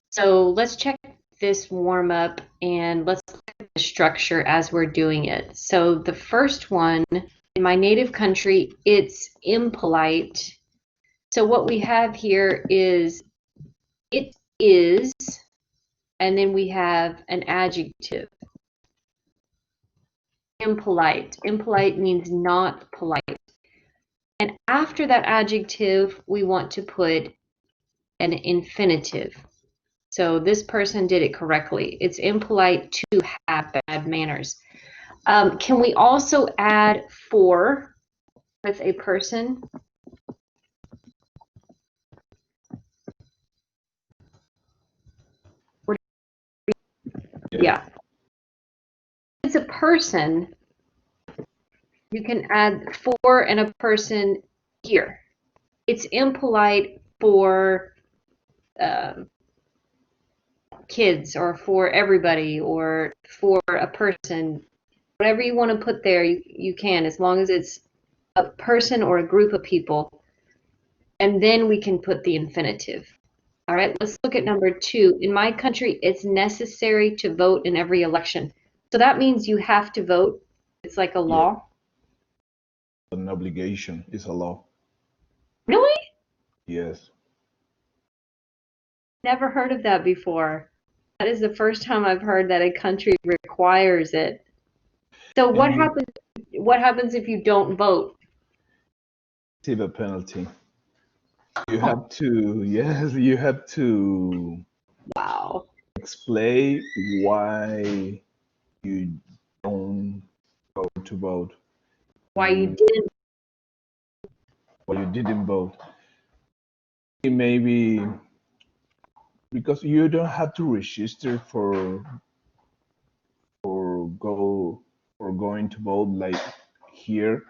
So let's check this warm up and let's look at the structure as we're doing it. So the first one, in my native country, it's impolite. So what we have here is it is, and then we have an adjective. Impolite. Impolite means not polite. And after that adjective, we want to put an infinitive. So this person did it correctly. It's impolite to have bad manners. Can we also add for with a person? Yeah. If it's a person, you can add for and a person here. It's impolite for kids or for everybody or for a person. Whatever you want to put there, you can, as long as it's a person or a group of people. And then we can put the infinitive. All right, let's look at number 2. In my country, it's necessary to vote in every election. So that means you have to vote. It's like a Yeah, law. an obligation is a law. Really? Yes. Never heard of that before. That is the first time I've heard that a country requires it. So And you what happens if you don't vote? receive a penalty. You have to, yes, you have to Wow. explain why you don't go to vote. I Why you mean, didn't? why you didn't vote. Maybe because you don't have to register for go for going to vote like here.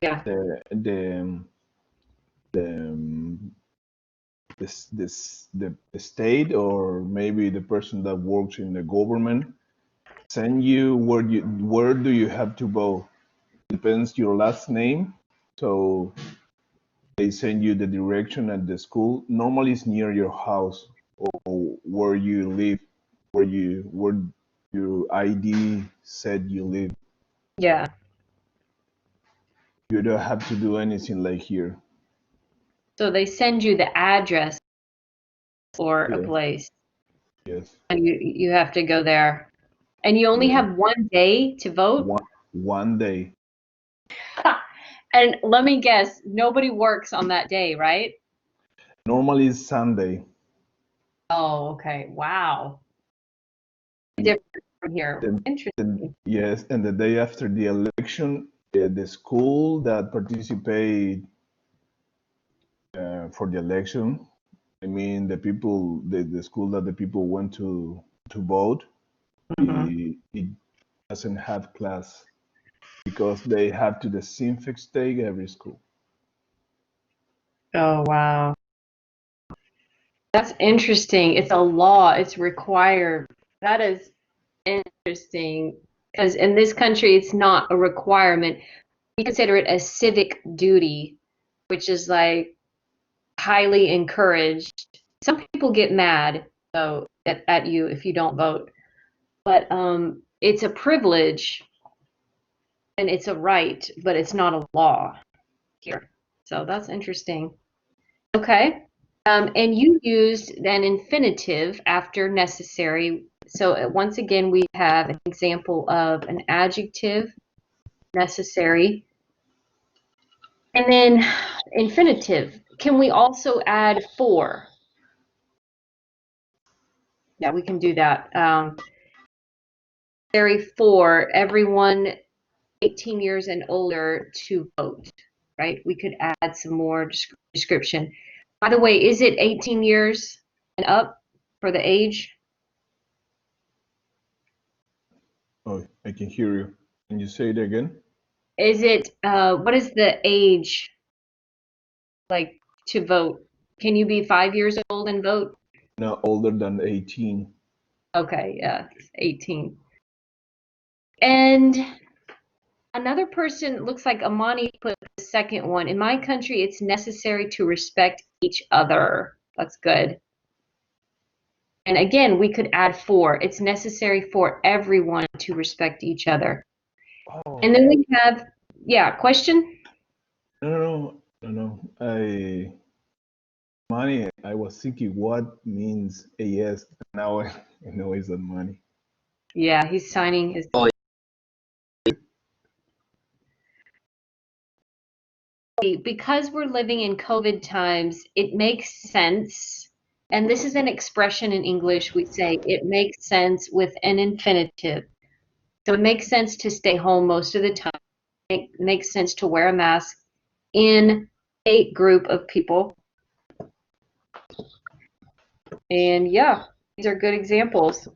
Yeah. The the the state or maybe the person that works in the government send you where do you have to vote. Depends your last name, so they send you the direction at the school. Normally it's near your house or where you live, where your ID said you live. Yeah. You don't have to do anything like here. So they send you the address for a Yes, place, yes. and you have to go there. And you only Yeah. have one day to vote? One day. And let me guess, nobody works on that day, right? Normally it's Sunday. Oh, okay. Wow. Different from here. Then, Interesting. yes, and the day after the election, the school that participate for the election, I mean the people, the school that the people went to vote, Hmm. it doesn't have class because they have to disinfect every school. Oh, wow. That's interesting. It's a law. It's required. That is interesting because in this country, it's not a requirement. We consider it a civic duty, which is like highly encouraged. Some people get mad though at you if you don't vote, but it's a privilege and it's a right, but it's not a law here. So that's interesting. Okay. And you used an infinitive after necessary. So once again, we have an example of an adjective, necessary, and then infinitive. Can we also add for? Yeah, we can do that. Necessary for everyone 18 years and older to vote, right? We could add some more description. By the way, is it 18 years and up for the age? Oh, I can hear you. Can you say it again? Is it, what is the age like to vote? Can you be 5 years old and vote? No, older than 18. Okay, yeah, 18. And another person looks like Amani put the second one. In my country, it's necessary to respect each other. That's good. And again, we could add for. It's necessary for everyone to respect each other. Oh, And then we have, yeah, question? no. Money. I was thinking, what means a yes? Now I know it's not money. Yeah, he's signing his. Oh, Because we're living in COVID times, it makes sense. And this is an expression in English. We say it makes sense with an infinitive. So it makes sense to stay home most of the time. It makes sense to wear a mask in a group of people. And yeah, these are good examples.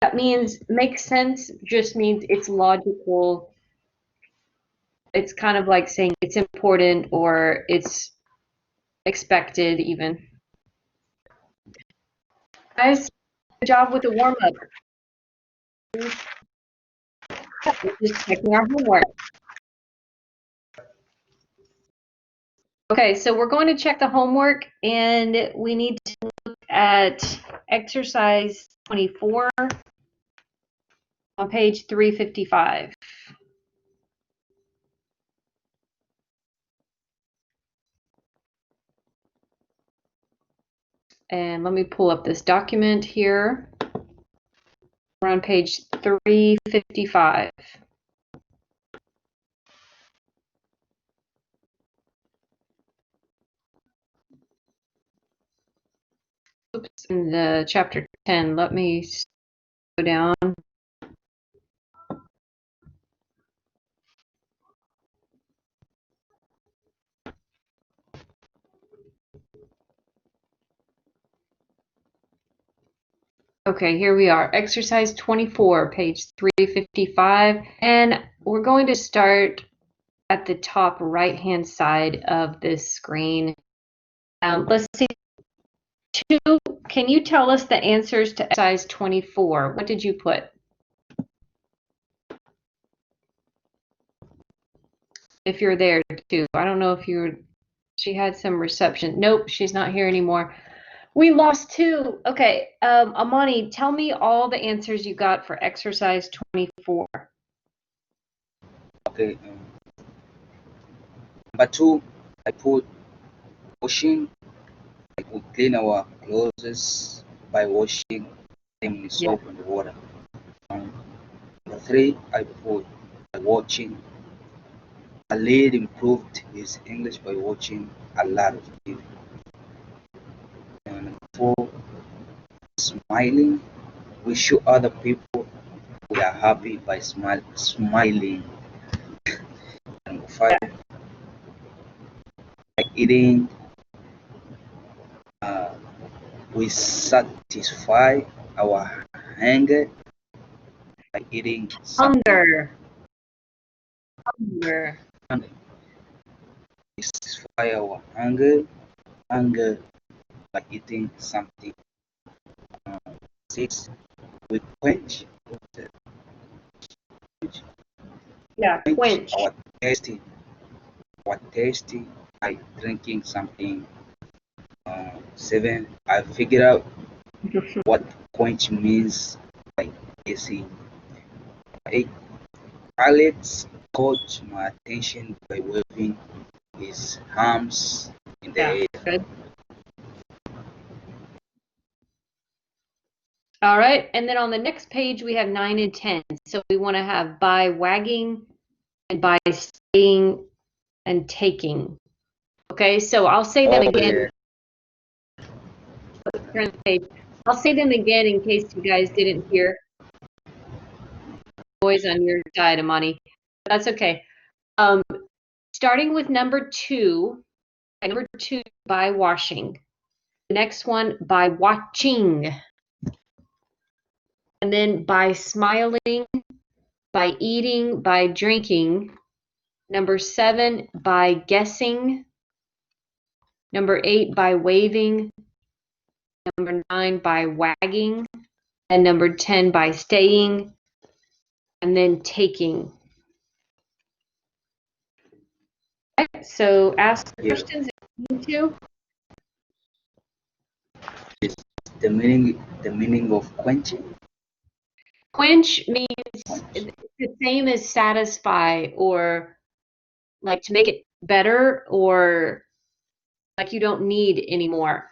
That means makes sense just means it's logical. It's kind of like saying it's important or it's expected even. Guys, good job with the warm up. We're just checking our homework. Okay, so we're going to check the homework and we need to look at exercise 24 on page 355. And let me pull up this document here. We're on page 355. Oops, in the chapter 10, let me go down. Okay, here we are. Exercise 24, page 355. And we're going to start at the top right-hand side of this screen. Let's see. Can you tell us the answers to exercise 24? What did you put? If you're there too. I don't know if she had some reception. Nope, she's not here anymore. We lost 2. Okay, Amani, tell me all the answers you got for exercise 24. okay. Number 2, I put washing. Like we clean our clothes by washing them in Yeah. soap and water. Um, Number 3, I put by watching. A lad improved his English by watching a lot of TV. And number 4, smiling. We show other people we are happy by smiling. And number 5, by eating. Uh, we satisfy our hunger by eating something. Hunger. Hunger. We satisfy our hunger by eating something. 6, we Yeah, quench quench. our thirsty by drinking something. 7, I figured out what quench means by guessing. 8, Alex caught my attention by waving his arms in the Yeah, air. good. All right, and then on the next page we have 9 and 10. So we want to have by wagging and by staying and taking. Okay, so I'll say them Oh again. yeah, Turn the page. I'll say them again in case you guys didn't hear. Always on your side, Amani. That's okay. Starting with number 2. Number 2, by washing. The next one, by watching. And then by smiling, by eating, by drinking. Number 7, by guessing. Number 8, by waving. Number 9, by wagging. And number 10, by staying. And then taking. Okay, so ask yeah. questions if you need to. Yes. The meaning of quenching. Quench means Quench. it's the same as satisfy or like to make it better or like you don't need anymore.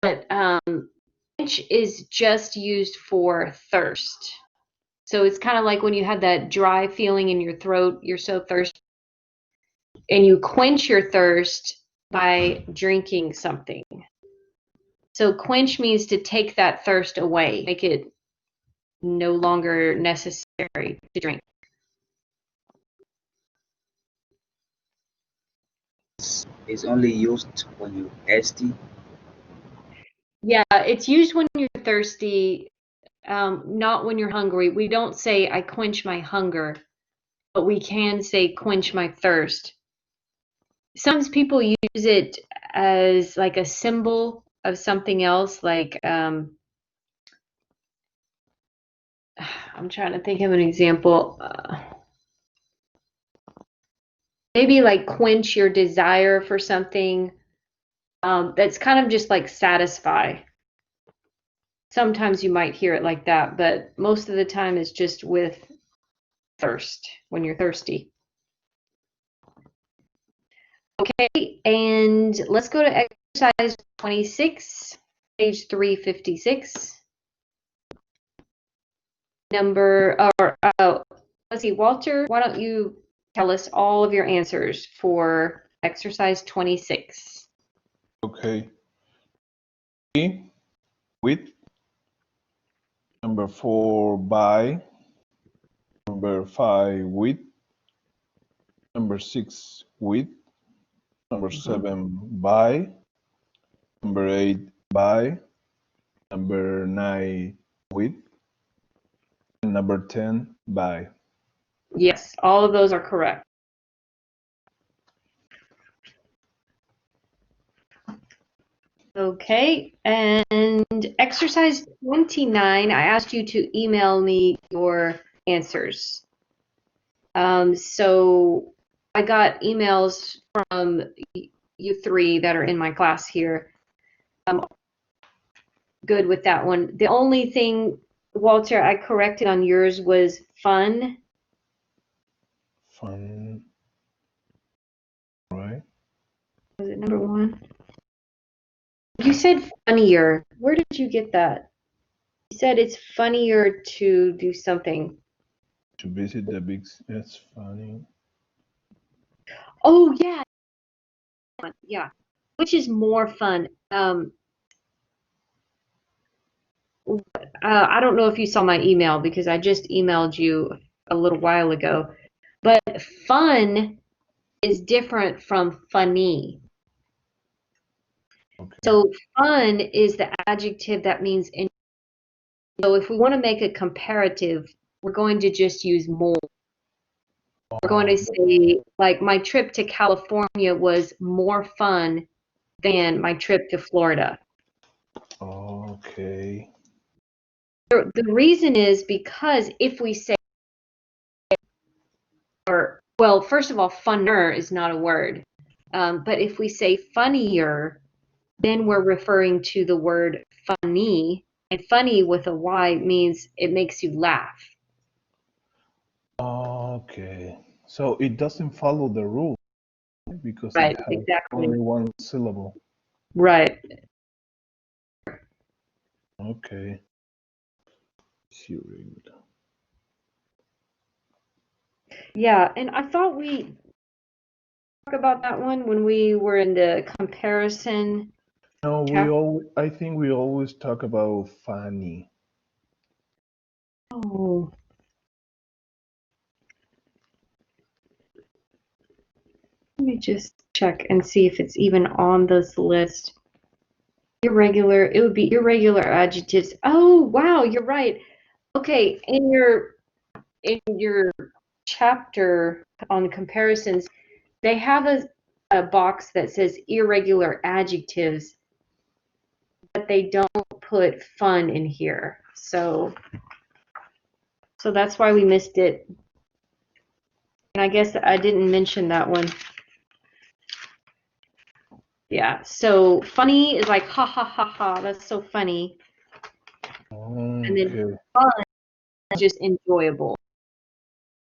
But quench is just used for thirst. So it's kind of like when you had that dry feeling in your throat, you're so thirsty, and you quench your thirst by drinking something. So quench means to take that thirst away, make it no longer necessary to drink. Is only used when you're thirsty. Yeah, it's used when you're thirsty, not when you're hungry. We don't say I quench my hunger, but we can say quench my thirst. Sometimes people use it as like a symbol of something else, like I'm trying to think of an example. Maybe like quench your desire for something. That's kind of just like satisfy. Sometimes you might hear it like that, but most of the time it's just with thirst, when you're thirsty. Okay, and let's go to exercise 26, page 356. Let's see, Walter, why don't you tell us all of your answers for exercise 26? Okay. 3, with. Number 4, by. Number 5, with. Number 6, with. Number 7, by. Number 8, by. Number 9, with. And number 10, by. Yes, all of those are correct. Okay, and exercise 29, I asked you to email me your answers. So I got emails from you three that are in my class here. I'm good with that one. The only thing, Walter, I corrected on yours was fun. Fun. Right? Was it number 1? You said funnier. Where did you get that? You said it's funnier to do something. To visit the big. That's funny. Oh, yeah. Yeah. Which is more fun? I don't know if you saw my email because I just emailed you a little while ago. But fun is different from funny. Okay. So fun is the adjective that means in. So if we want to make a comparative, we're going to just use more. We're going to say, like, my trip to California was more fun than my trip to Florida. Okay. The reason is because if we say, or, well, first of all, funner is not a word. But if we say funnier, then we're referring to the word funny. And funny with a Y means it makes you laugh. Okay. So it doesn't follow the rule because it Right, has exactly. only one syllable. Right. Okay. Hearing. Yeah, and I thought we talked about that one when we were in the comparison. No, Chapter. I think we always talk about funny. Oh. Let me just check and see if it's even on this list. Irregular, it would be irregular adjectives. Oh, wow, you're right. Okay, in your chapter on comparisons, they have a box that says irregular adjectives, but they don't put fun in here. So that's why we missed it. And I guess I didn't mention that one. Yeah, so funny is like ha ha ha ha, that's so funny. And then Okay. fun is just enjoyable.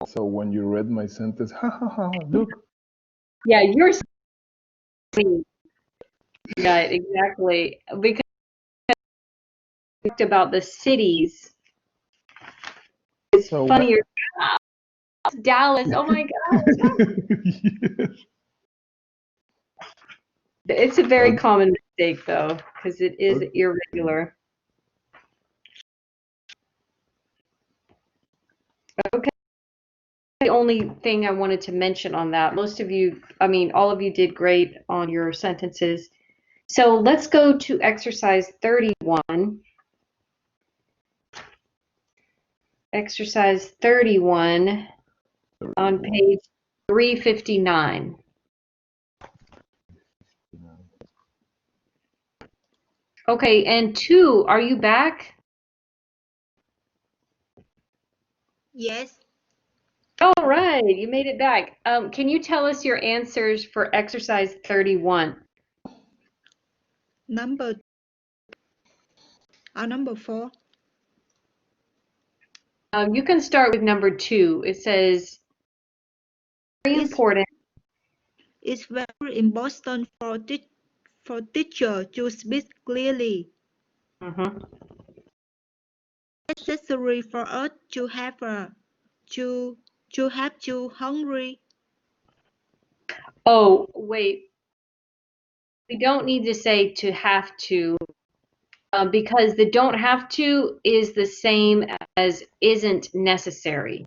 So when you read my sentence, ha ha ha, look. Yeah, you're sweet. Yeah, exactly. Because we talked about the cities. It's So what? funnier. Dallas. Oh my God. Yes. It's a very But common mistake though, because it is okay. irregular. Okay. The only thing I wanted to mention on that, most of you, I mean, all of you did great on your sentences. So let's go to exercise 31. Exercise 31 on 31. page 359. Okay, and 2, are you back? Yes. All right, you made it back. Can you tell us your answers for exercise 31? Number number 4. You can start with number 2. It says, very It's important. it's very important for teacher to speak clearly. Mhm. Necessary for us to have to hungry. Oh, wait. We don't need to say to have to, because the don't have to is the same as isn't necessary.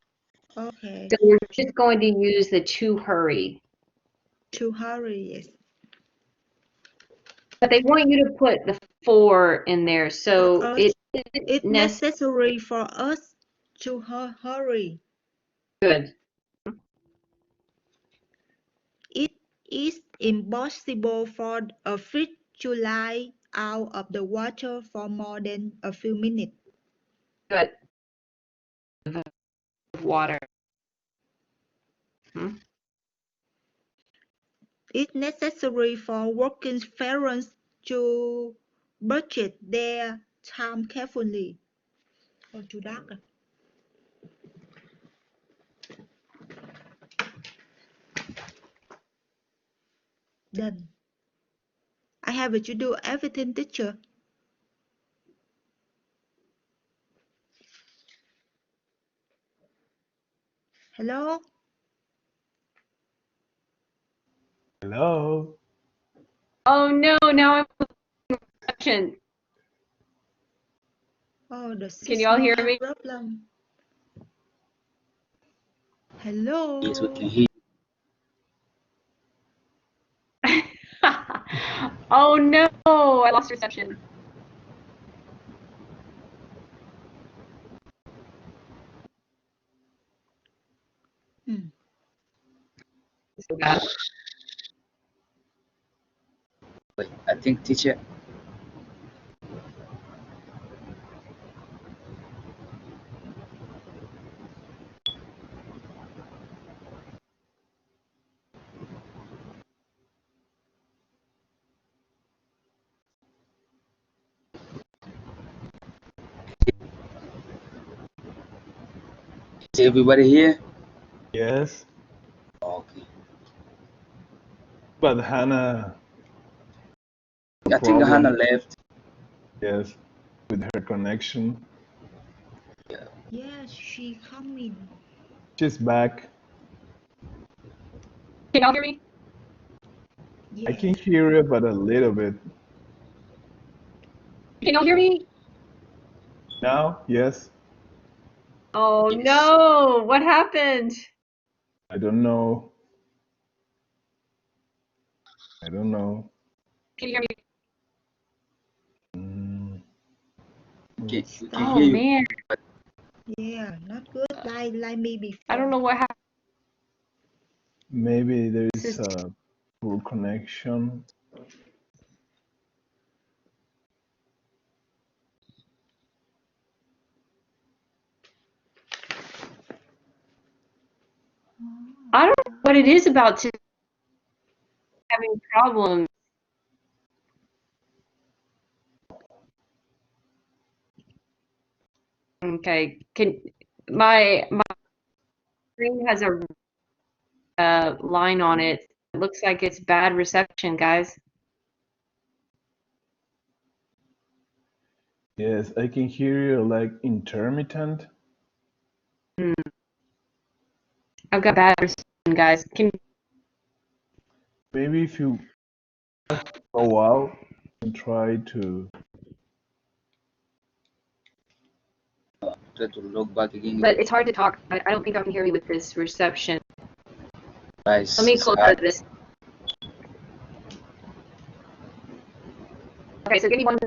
Okay. So we're just going to use the to hurry. To hurry. Yes. But they want you to put the for in there, For so us, it isn't it's necessary. necessary for us to hurry. Good. It is impossible for a fish to lie out of the water for more than a few minutes. Good. Water. Hmm? It's necessary for working parents to budget their time carefully. Oh, too dark. Done. I have to do everything, teacher. Hello? Hello. Oh no, now I'm reception. Oh, the Can you all signal hear have me? problem. Yes, we Hello? can hear Oh no, I lost reception. Hmm. So bad. you. I think teacher, is everybody here? Yes. Okay. But Hannah, a I think Hannah problem. left. Yes, with her connection. Yeah. Yes, she coming. She's back. Can y'all hear me? I can Yeah. hear you, but a little bit. Can y'all hear me? Now, yes. Oh Yes. no, what happened? I don't know. I don't know. Can you hear me? Mm, We can Oh hear Stop. you. man, But Yeah, not good like me I don't before. know what happened. maybe there This is is a poor connection. I don't know what it is about to having problems. Okay. My screen has a line on it. It looks like it's bad reception, guys. Yes, I can hear you like intermittent. Hmm. I've got bad reception, guys. Maybe if you go out and try to. Try to log back again. But it's hard to talk. I don't think I can hear you with this reception. Let Guys, me it's close out hard. of this. Okay, so give me one.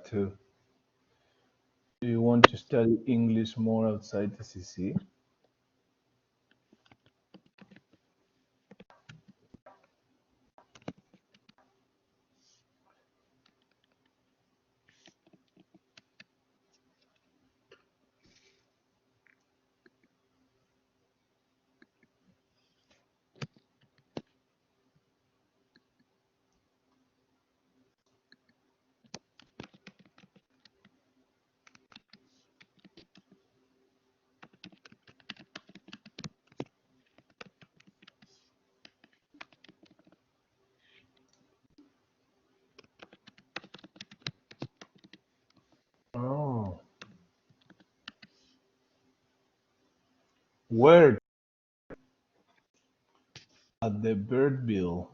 Too. Do you want to study English more outside the CC? Oh, where? At the Birdville.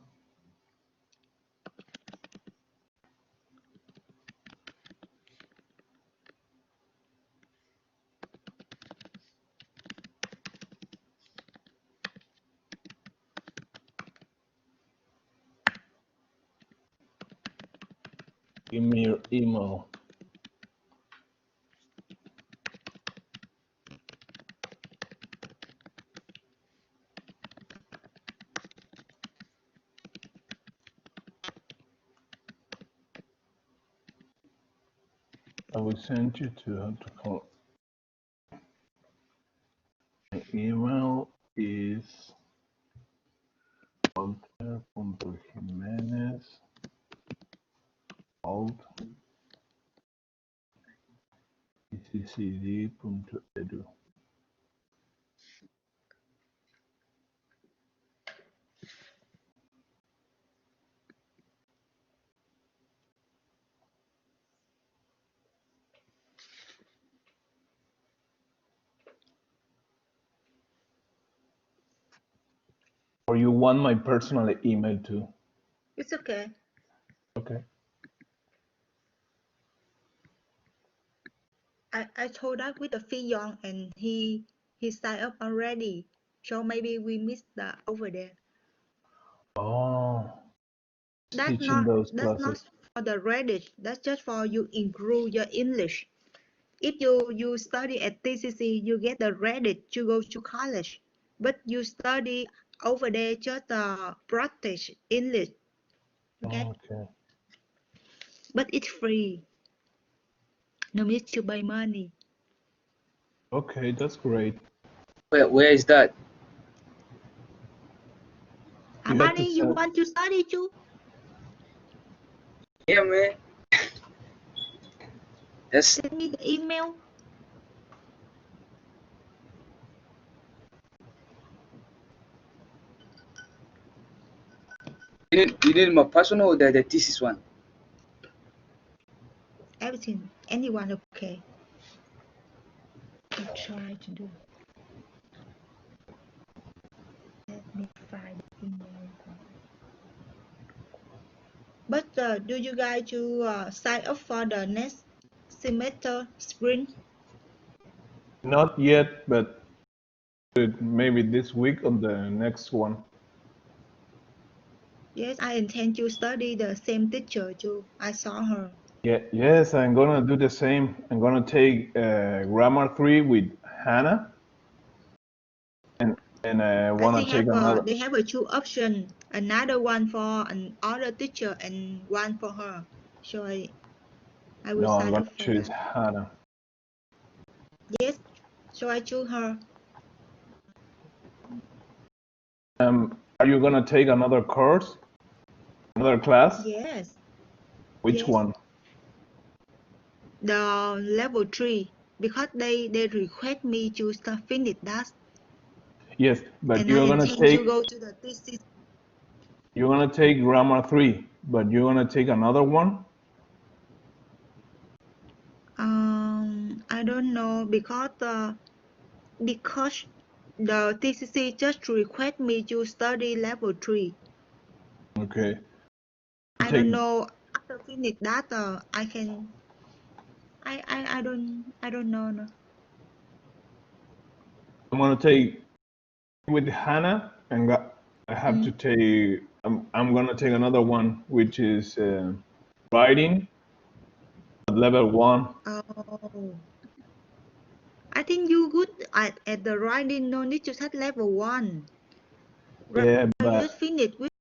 Give me your email. I will send you to how to call. My email is walter.jimenez alt.iccd.edu. Or you want my personal email too? It's okay. Okay. I told that with the Fillon and he signed up already. So maybe we missed that over there. Oh, That's teaching not those that's not classes. for the credit. That's just for you improve your English. If you study at TCC, you get the credit to go to college. But you study over there just practice English. Okay, Okay. but it's free. No need to pay money. Okay, that's great. Where is that? You have to Amani, you send. want to study too? Yeah, man. That's Send me the email. you need my personal or the thesis one? Everything. Anyone okay. I try to do. Let me find the email. But do you guys to sign up for the next semester spring? Not yet, but maybe this week or the next one. Yes, I intend to study the same teacher too. I saw her. Yeah, yes, I'm gonna do the same. I'm gonna take grammar 3 with Hannah, and I I wanna think take another. they have a two option. Another one for another teacher and one for her. So I will No, I'm sign gonna up for choose that. Hannah. Yes. So I choose her. Are you gonna take another course, another class? Yes. Which Yes. one? The level 3 because they request me to start finish that Yes, but and I intend to go to the thesis. you're gonna take grammar 3, but you're gonna take another one. I don't know because the TCC just request me to study level 3. Okay. I Take. don't know after finish that I can I don't know no. I'm gonna take with Hannah, and I have to Mm. take. I'm gonna take another one, which is writing at level 1. Oh, I think you good at the writing. No need to set level 1. Yeah, You just but finish with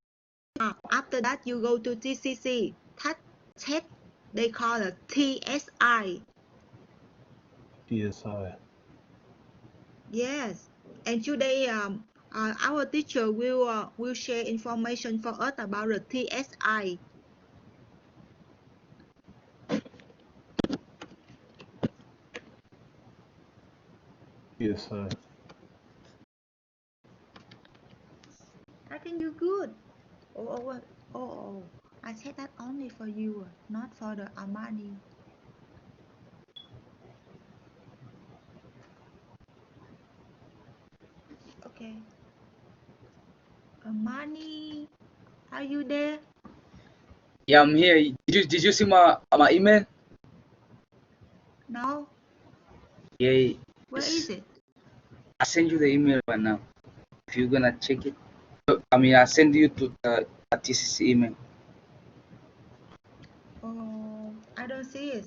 after that you go to TCC. That test they call it TSI. TSI. Yes, and today our teacher will share information for us about the TSI. TSI. I think you good. Oh, I said that only for you, not for the Armani. Okay, Armani, are you there? Yeah, I'm here. Did you see my email? No, Yeah, where is it? I send you the email right now. If you're gonna check it, I mean, I send you to the TCC email. Oh, I don't see it.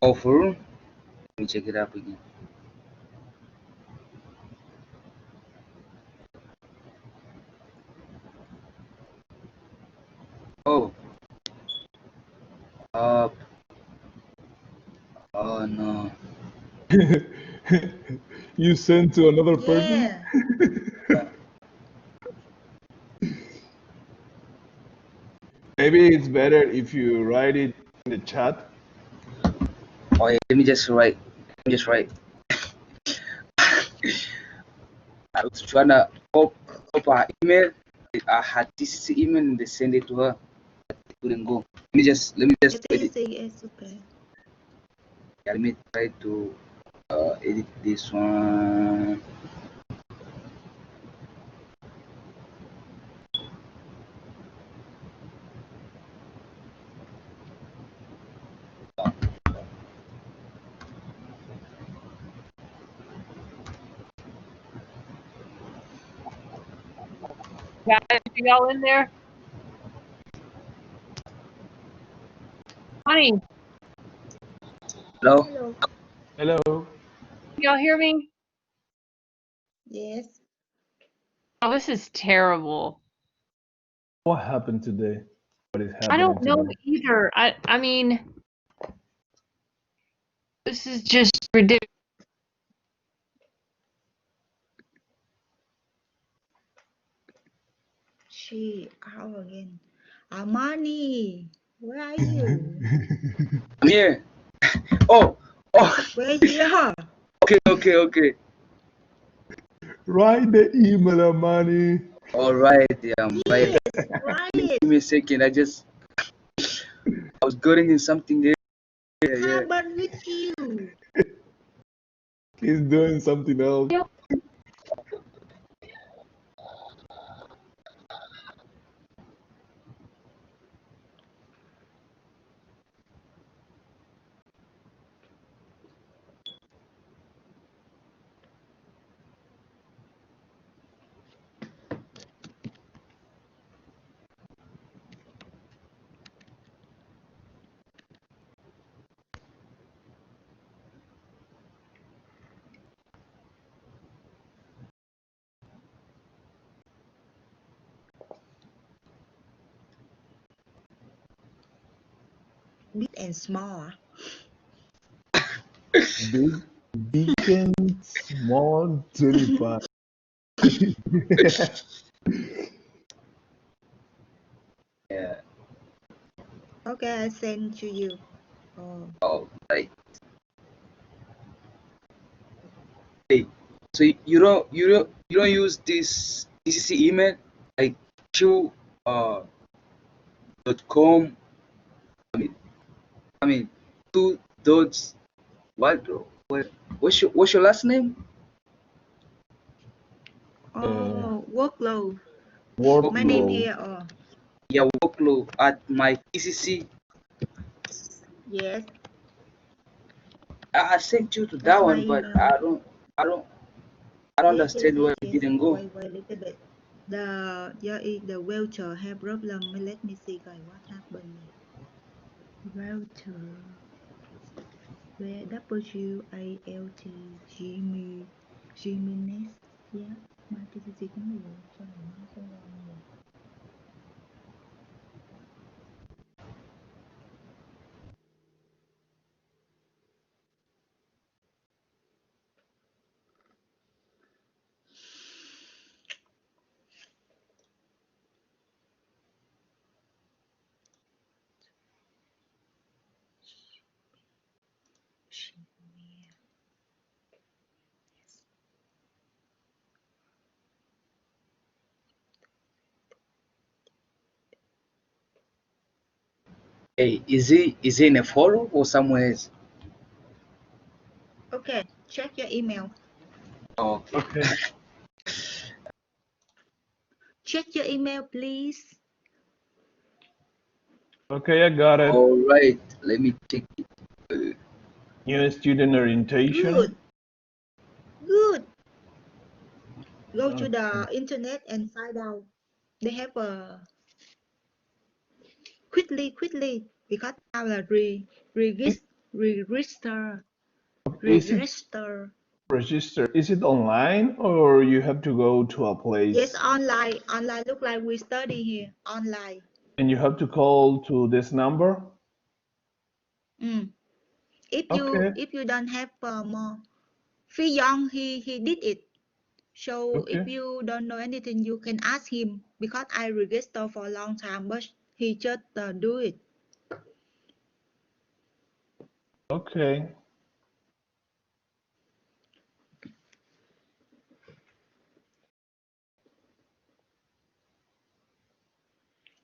Oh, for real? Let me check it up again. Oh, uh, oh no. You send to another person? Yeah, Maybe it's better if you write it in the chat. Oh yeah, let me just write. Let me just write. I was trying to hope her email. I had this email and they send it to her. It couldn't go. Let me just edit. TCC is okay. Yeah, let me try to edit this one. Guys, you all in there? Johnny, Hello? Hello. Hello. y'all hear me? Yes. Oh, this is terrible. What happened today? What is I happening don't know today? either. I mean, this is just ridiculous. She out again. Armani, where are you? I'm here. Oh, oh, Where you are? okay. Write the email, money. All right, yeah, I'm right. Yes, right. Give me a second. I was getting in something there. What Yeah. happened with you? He's doing something else. Big and small. Big, big and small 25. Yeah. Okay, I send to you. Oh, All right. Hey, so you don't use this TCC email like q dot com. I mean I mean two dots. What what's your last name? uh, oh, workload. My name Workload. workload. here. Oh, Yeah, workload at my TCC. yes, I sent you to that that's my one, but email. I don't understand why it Yes. didn't go. Wait, a little bit. The voucher have problem. Let me see, guys, what happened. Voucher. WALT Gmail yeah mai TCC cũng nhiều sao lại nó sẽ ra nhiều. Hey, is he in a photo or somewhere else? Okay, check your email. Oh, Okay. Check your email, please. Okay, I got it. all right. Let me check it. New student orientation. Good. Go to Okay. the internet and find out. They have a quickly because now là Is, register is it register. register? Is it online or you have to go to a Yes, place online look like we study here online. and you have to call to this number? Mm. Okay. If you don't have more, Phi Young he did it. So if Okay. you don't know anything, you can ask him because I register for a long time, but he just do it. Okay.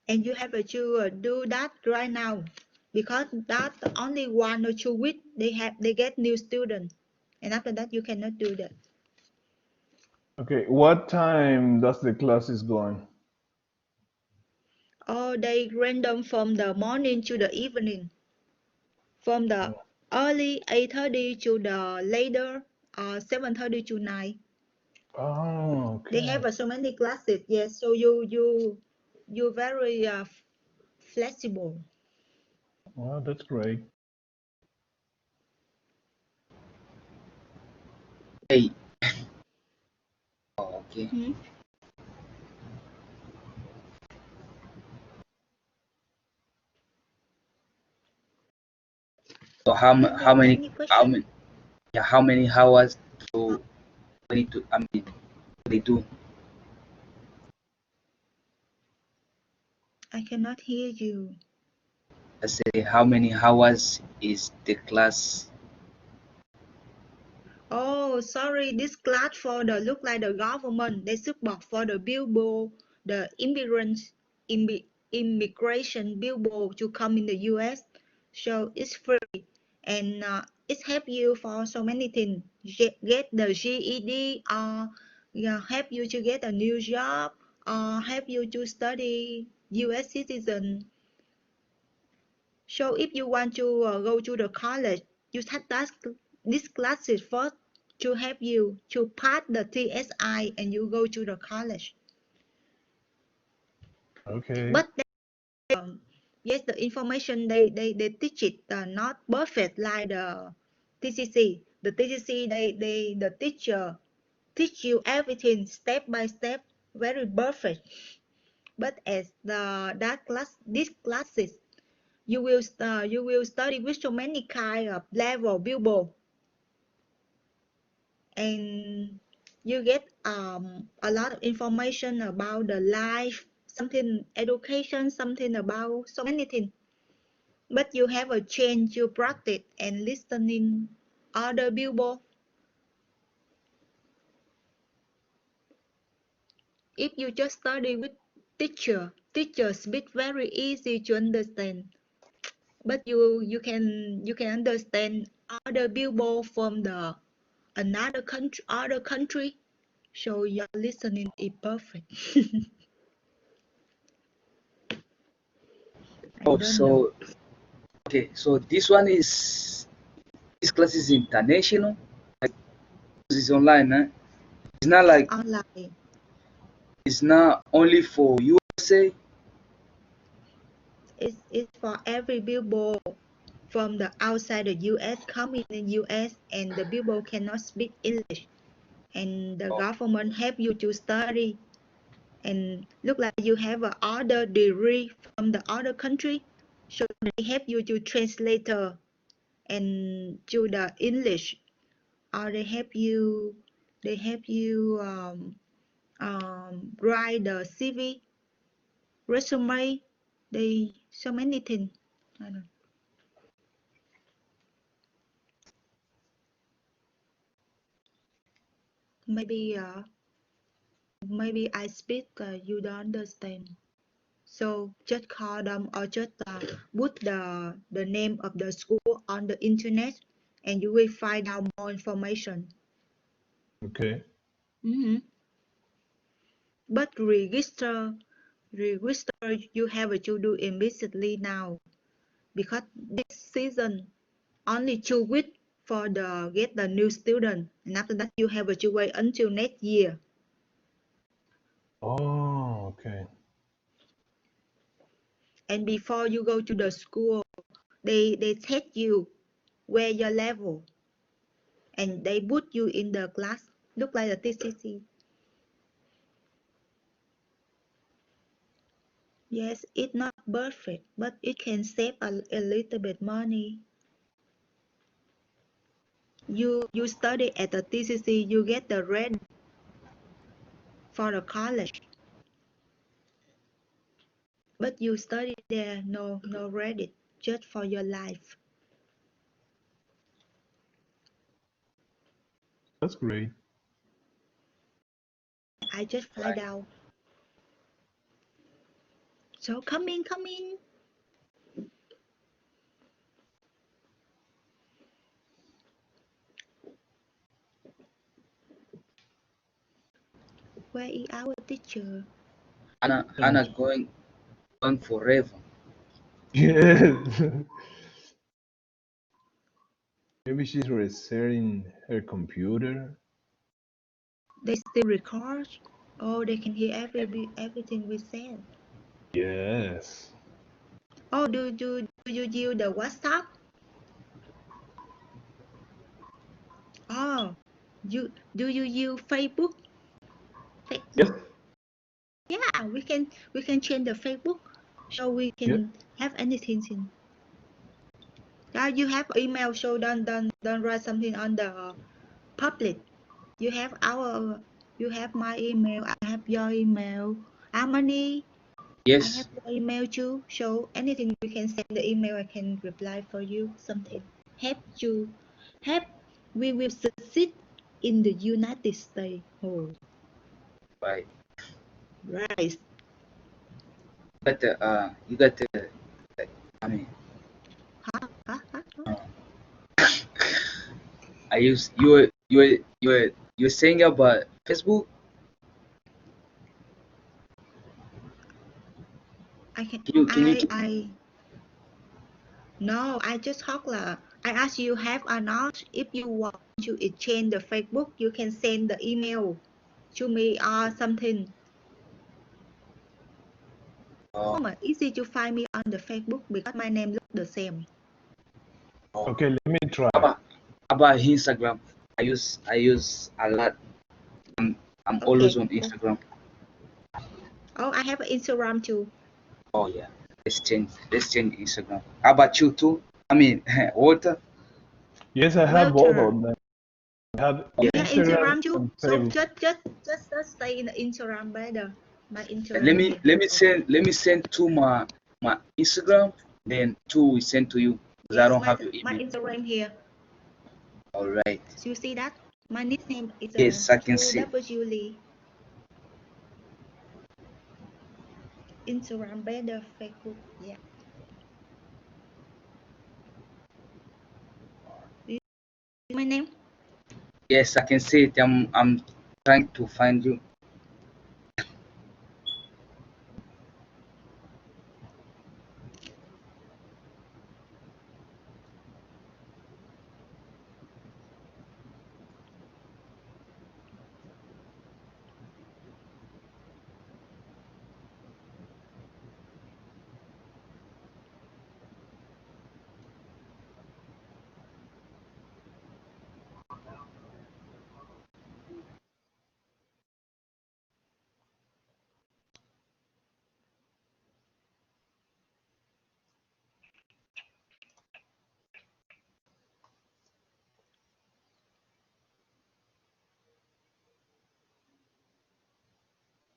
And you have to do that right now because that only 1 or 2 weeks they get new student, and after that you cannot do that. Okay. What time does the class is going? Or they random from the morning to the evening, from the early 8:30 to the later 7:30 to 9. Oh, They okay. have so many classes. Yes, so you very flexible. Well, that's great. Hey, oh, okay. Hmm? So Do you have any how question? many yeah, how many hours do we need to, I mean, they do? I cannot hear you. I say how many hours is the class? Oh, sorry, this class for the look like the government. They support for the billboard, the immigration billboard to come in the US. So it's free and it help you for so many things. Get the GED or yeah, help you to get a new job or help you to study US citizen. So if you want to go to the college, you take these classes first to help you to pass the TSI and you go to the college. Okay. But yes, the information they teach it not perfect like the TCC. The TCC the teacher teach you everything step by step, very perfect. But as these classes you will study with so many kind of level billboard and you get a lot of information about the life, something education, something about so many things. But you have a change your practice and listening other billboard. If you just study with teacher speak very easy to understand. But you can understand other billboard from the other country. So your listening is perfect. I Oh, don't know. so okay, so this class is international, like it's online, eh? It's not It's like online. it's not only for USA. It's for every billboard from the outside the US coming in US and the billboard cannot speak English and the Oh, government help you to study and look like you have a other degree from the other country so they help you to translator and to the English or they help you write the CV resume they so many things. I don't maybe maybe I speak you don't understand. So just call them or just put the name of the school on the internet and you will find out more information. Okay. Mhm. But register you have to do immediately now because this season only 2 weeks for the get the new student and after that you have to wait until next year. Oh, okay. And before you go to the school they test you where your level and they put you in the class look like a TCC. Yes, it's not perfect but it can save a little bit money. You study at the TCC you get the rent for the college but you study there no credit just for your life. That's great. I just find right. out. So come in. Where is our teacher? Hannah Thank you. going forever. Yes. Maybe she's resetting her computer. They still record. Oh, they can hear everything we said. Yes. Oh, do Do you use the WhatsApp? Oh, do you use Facebook? Yes. Yeah, we can change the Facebook so we Yes. can have anything in. You have email, so don't write something on the public. You have you have my email, I have your email. Harmony, I have Yes. your email too. So anything you can send the email, I can reply for you. Something. Have you have we will succeed in the United States. Oh, Right. right. But you got the. I mean, Huh? Huh? Huh? Huh? uh, I use you were saying about Facebook. I can Can you I no, I just talk là I ask you have or not. If you want to exchange the Facebook, you can send the email to me or something. uh, Easy to find me on the Facebook because my name look the same. uh, Okay, let me try. about Instagram? I use a lot. I'm always Okay. on Instagram. Oh, I have an Instagram too. Oh yeah. Let's change Instagram. How about you too? I mean, Walter. Yes, I have both Walter. of them. I have Yeah. Yeah, Instagram Instagram too. and So Facebook. just stay in the Instagram better. My Let Instagram me here. let me send to my Instagram. Then two we send to you because I Yes, don't have your my email. Instagram here. All right. So you see that? My nickname is Yes, I can Chu see. W Lee. Instagram better, Facebook. Yeah. Do you see my name? Yes, I can see it. I'm trying to find you.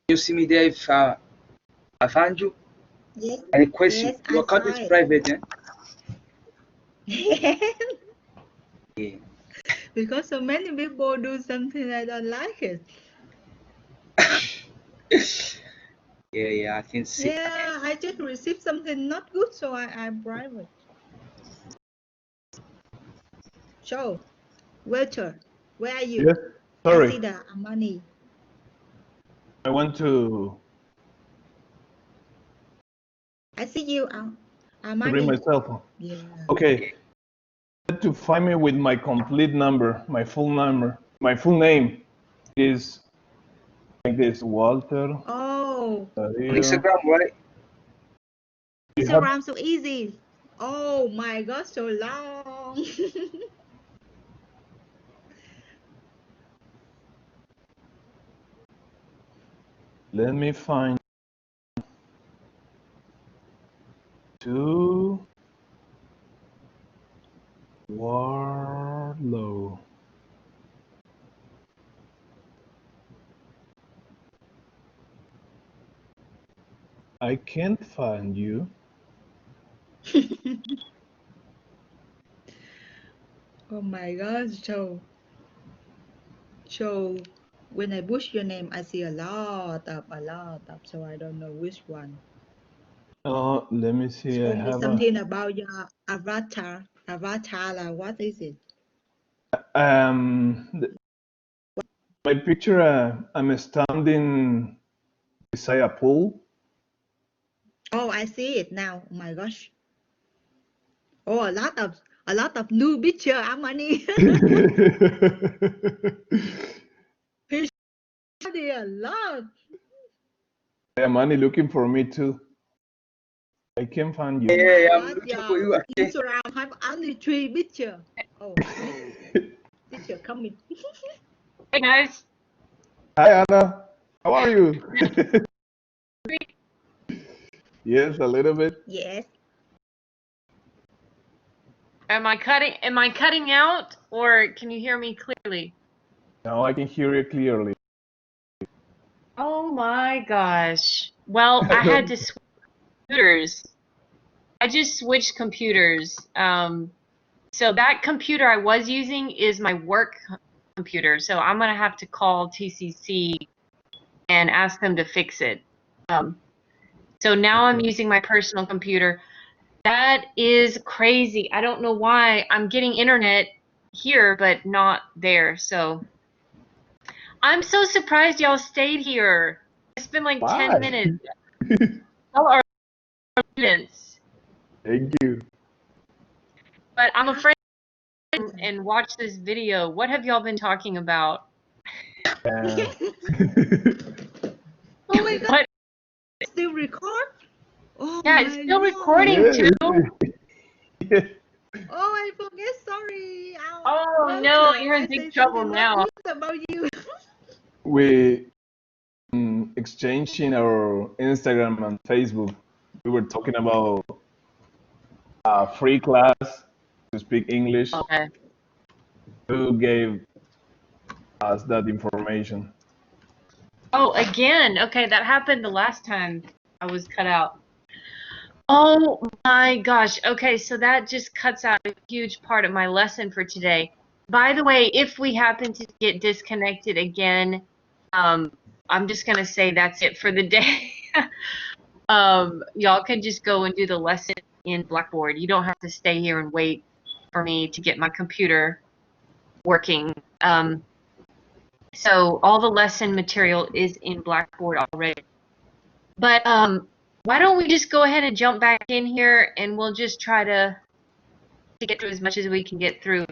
You see me there if I find you. Yes. Any question? Yes, Your I account is saw private, eh? it. Yeah. Because so many people do something I don't like it. Yeah, I can see. Yeah, I just received something not good, so I private. So, waiter, where are you? Yes. I Sorry, see the money. I want to I see you, bring my Armani. cell phone. Yeah. Okay, to find me with my complete number, my full number, my full name is like this: Walter Oh, On Darío. Instagram, right? You have. Instagram so easy. Oh my God, so long. Let me find to Warlow. I can't find you. Oh my God, so when I push your name, I see a lot of, so I don't know which one. Let me see. I Show me have a. something about your avatar. Avatar, like what is it? My picture. I'm standing beside a pool. Oh, I see it now. Oh my gosh. Oh, a lot of new picture, Amani. He study a lot. Yeah, money looking for me too. I can find you. Yeah, I'm But looking for your you again. Instagram have only 3 picture. Oh, picture coming. Hey guys, Hi, Anna. How are you? Yes, a little bit. Yes. am I cutting out or can you hear me clearly? Now I can hear you clearly. Oh my gosh. Well, I I had don't. to switch computers. I just switched computers. So that computer I was using is my work computer. So I'm gonna have to call TCC and ask them to fix it. So now I'm Okay. using my personal computer. That is crazy. I don't know why I'm getting internet here, but not there. So I'm so surprised y'all stayed here. It's been like 10 Why? minutes. Y'all are students, Thank you. but I'm afraid and watch this video. What have y'all been talking about? Uh, Oh my God, What? still record? Oh Yeah, it's my still Lord. recording too. yes. Yes. Oh, I forget. Sorry. Oh no, Walter, you're in I big say trouble something not now. good about you. We exchanging our Instagram and Facebook. We were talking about a free class to speak English. Okay. Who gave us that information? Oh, again. Okay, that happened the last time I was cut out. Oh my gosh. Okay, so that just cuts out a huge part of my lesson for today. By the way, if we happen to get disconnected again, um, I'm just gonna say that's it for the day. Y'all can just go and do the lesson in Blackboard. You don't have to stay here and wait for me to get my computer working. So all the lesson material is in Blackboard already. But why don't we just go ahead and jump back in here and we'll just try to get through as much as we can get through.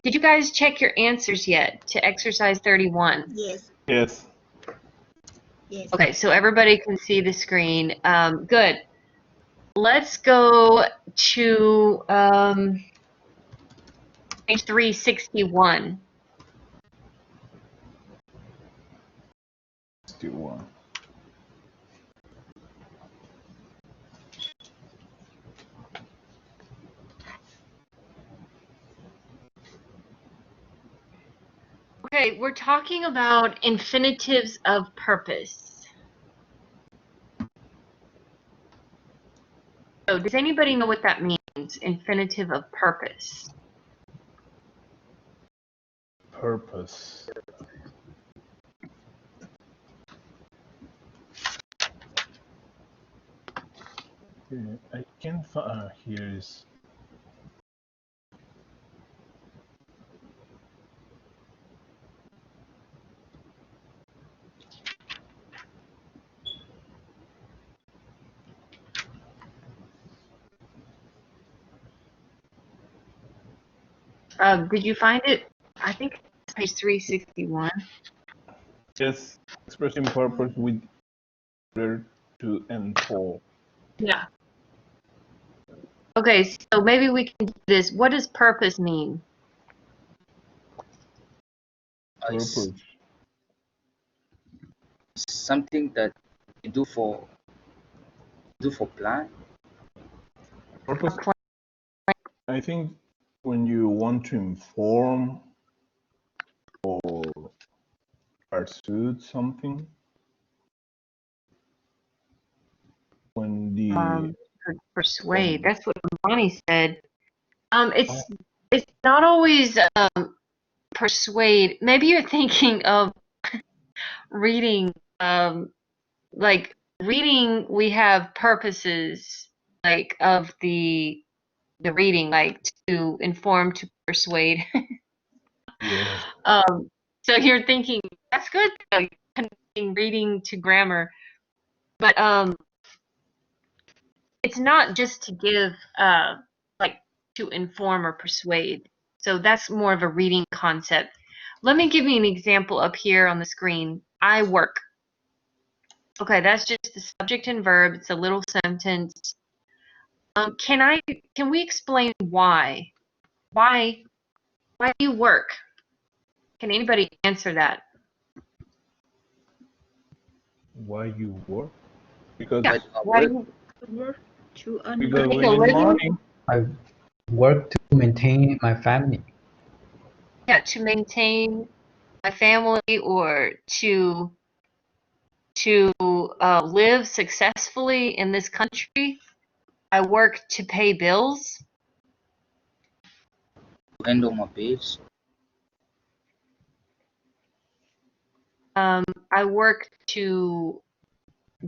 Did you guys check your answers yet to exercise 31? Yes. Yes. Yes. Okay, so everybody can see the screen. Good. Let's go to page 361. Still one. Okay, we're talking about infinitives of purpose. So does anybody know what that means, infinitive of purpose? Purpose. I can't find. Here is. Did you find it? I think it's page 361. Yes. Expressing purpose with order to enfold. Yeah. Okay, so maybe we can do this. What does purpose mean? It's Purpose. something that you do for plan. Purpose. I think when you want to inform or pursue something, when the Persuade. when That's what Bonnie said. It's not always persuade. Maybe you're thinking of reading, like reading. We have purposes like of the reading, like to inform, to persuade. yes, Um, so you're thinking that's good, though, you're connecting reading to grammar, but it's not just to give like to inform or persuade. So that's more of a reading concept. Let me give you an example up here on the screen. I work. Okay, that's just the subject and verb. It's a little sentence. Can we explain why? Why do you work? Can anybody answer that? Why you work? Because Why Yeah. do I Why do work? you Work to earn because money. make we a need living? money. I work to maintain my family. Yeah, to maintain my family or to live successfully in this country. I work to pay bills. To handle my bills. I work to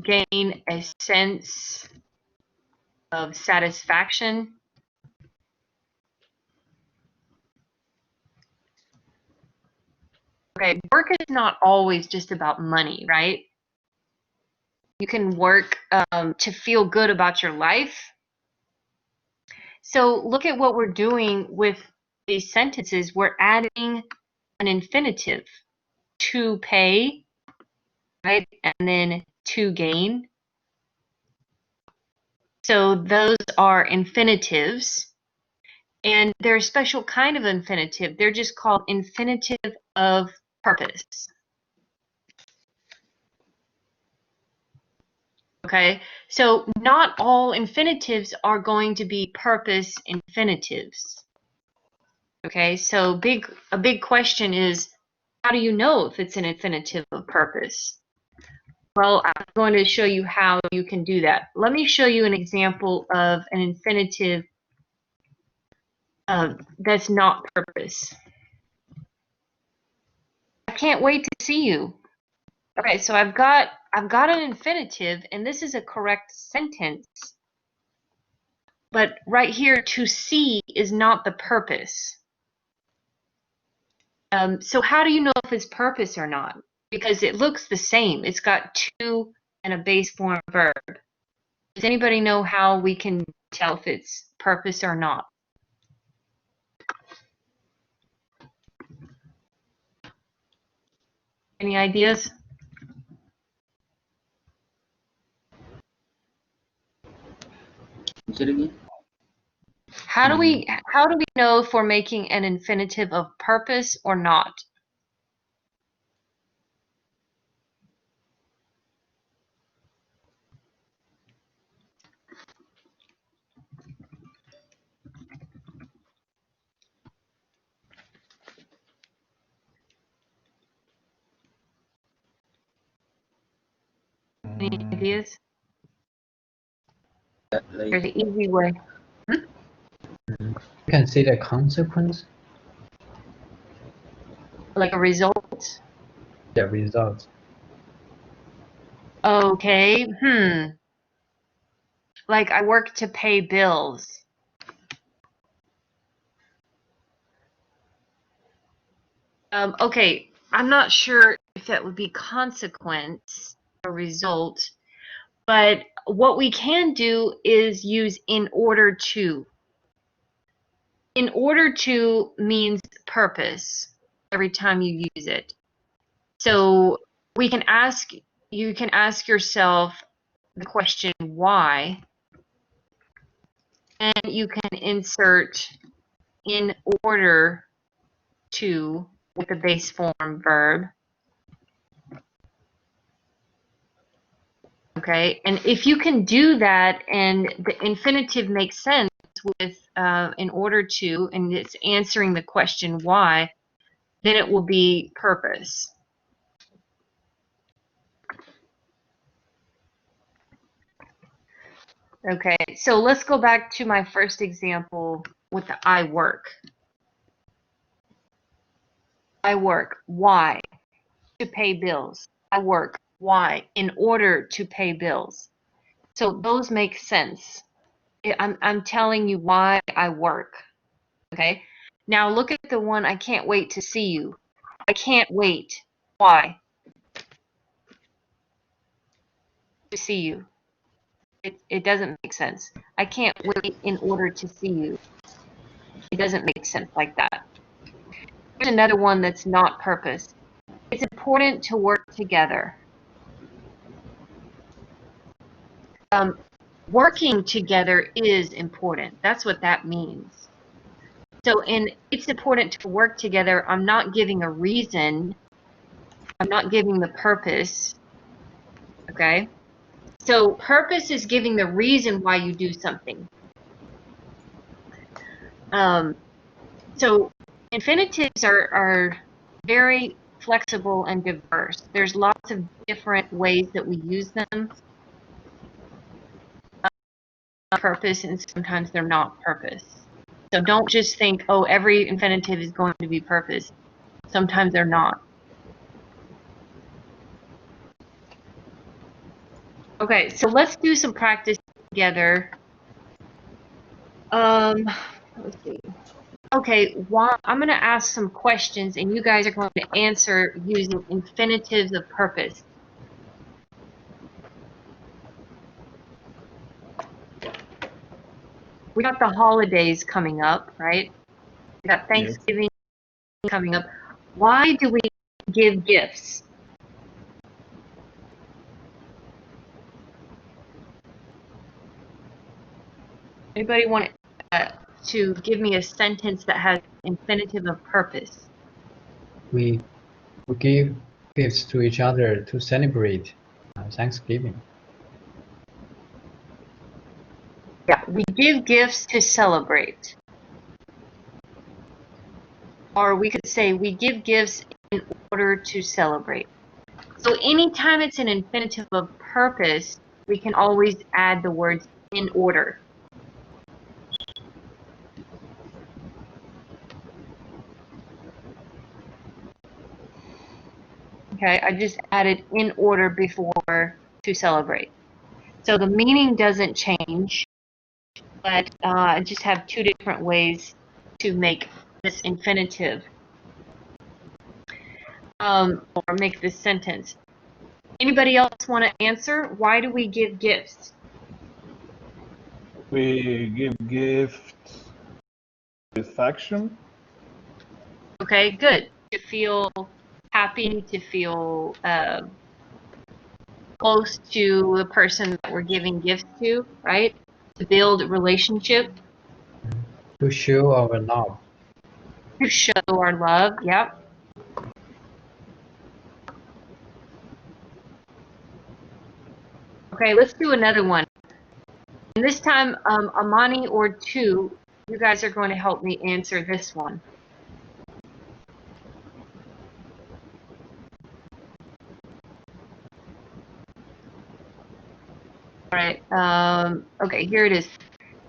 gain a sense of satisfaction. Okay, work is not always just about money, right? You can work to feel good about your life. So look at what we're doing with these sentences. We're adding an infinitive, to pay, right? And then to gain. So those are infinitives. And they're a special kind of infinitive. They're just called infinitive of purpose. Okay, so not all infinitives are going to be purpose infinitives. Okay, so a big question is, how do you know if it's an infinitive of purpose? Well, I'm going to show you how you can do that. Let me show you an example of an infinitive that's not purpose. I can't wait to see you. Okay, so I've got an infinitive, and this is a correct sentence. But right here, to see is not the purpose. So how do you know if it's purpose or not? Because it looks the same. It's got to and a base form verb. Does anybody know how we can tell if it's purpose or not? Any ideas? Say it again. How do we know if we're making an infinitive of purpose or not? Any Mm, ideas? Like There's an easy way. You can see the consequence, Like a result. the result. Okay. Like I work to pay bills. Okay, I'm not sure if that would be consequence or result, but what we can do is use in order to. In order to means purpose every time you use it. So we can ask, you can ask yourself the question why, and you can insert in order to with the base form verb. Okay, and if you can do that and the infinitive makes sense with in order to, and it's answering the question why, then it will be purpose. Okay, so let's go back to my first example with the I work. I work. Why? To pay bills. I work. Why? In order to pay bills. So those make sense. I'm telling you why I work. Okay. Now look at the one I can't wait to see you. I can't wait. Why? To see you. It doesn't make sense. I can't wait in order to see you. It doesn't make sense like that. Here's another one that's not purpose. It's important to work together. Working together is important. That's what that means. So, and it's important to work together. I'm not giving a reason. I'm not giving the purpose. Okay? So, purpose is giving the reason why you do something. So, infinitives are very flexible and diverse. There's lots of different ways that we use them. Purpose, and sometimes they're not purpose. So don't just think, oh, every infinitive is going to be purpose. Sometimes they're not. Okay, so let's do some practice together. Let's see. Okay, I'm going to ask some questions, and you guys are going to answer using infinitives of purpose. We got the holidays coming up, right? We got Thanksgiving coming up. Why do we give gifts? Anybody want to give me a sentence that has infinitive of purpose? We give gifts to each other to celebrate Thanksgiving. Yeah, we give gifts to celebrate. Or we could say we give gifts in order to celebrate. So anytime it's an infinitive of purpose, we can always add the words in order. Okay, I just added in order before to celebrate. So the meaning doesn't change, but I just have two different ways to make this infinitive or make this sentence. Anybody else want to answer? Why do we give gifts? We give gifts satisfaction. Okay, good. To feel happy, to feel close to the person that we're giving gifts to, right? To build a relationship. To show our love. To show our love, yep. Okay, let's do another one. And this time, Amani or two, you guys are going to help me answer this one. All right, okay, here it is.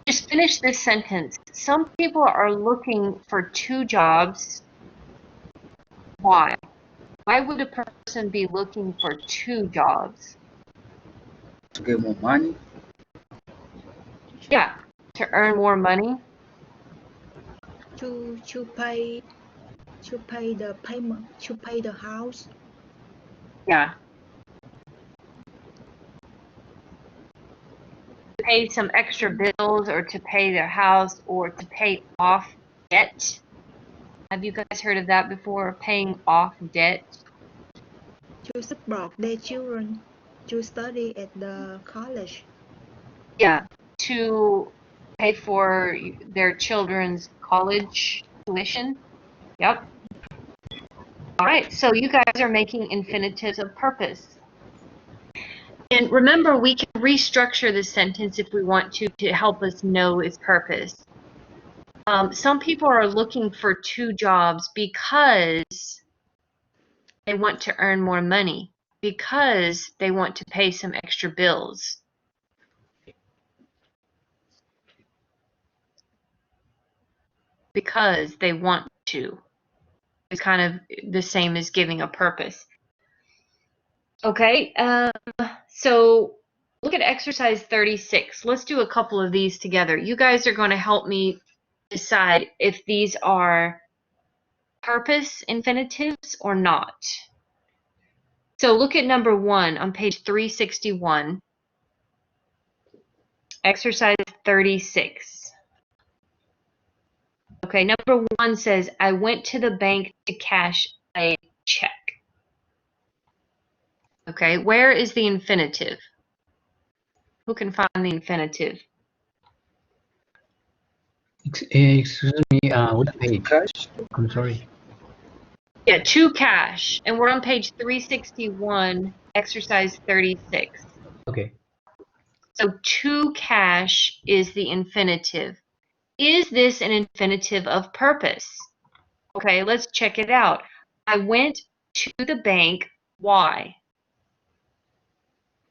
Just finish this sentence. Some people are looking for two jobs. Why? Why would a person be looking for two jobs? To get more money, Yeah, to earn more money. To pay the payment, to pay the house. Yeah. To pay some extra bills or to pay their house or to pay off debt. Have you guys heard of that before? Paying off debt? To support their children to study at the college. Yeah, to pay for their children's college tuition. Yep. All right, so you guys are making infinitives of purpose. And remember, we can restructure the sentence if we want to help us know its purpose. Some people are looking for two jobs because they want to earn more money, because they want to pay some extra bills. Because they want to. It's kind of the same as giving a purpose. Okay, so look at exercise 36. Let's do a couple of these together. You guys are going to help me decide if these are purpose infinitives or not. So look at number 1 on page 361, exercise 36. Okay, number 1 says, I went to the bank to cash a check. Okay, where is the infinitive? Who can find the infinitive? Excuse me, which page? Cash. I'm sorry. Yeah, to cash. And we're on page 361, exercise 36. Okay. So to cash is the infinitive. Is this an infinitive of purpose? Okay, let's check it out. I went to the bank. Why?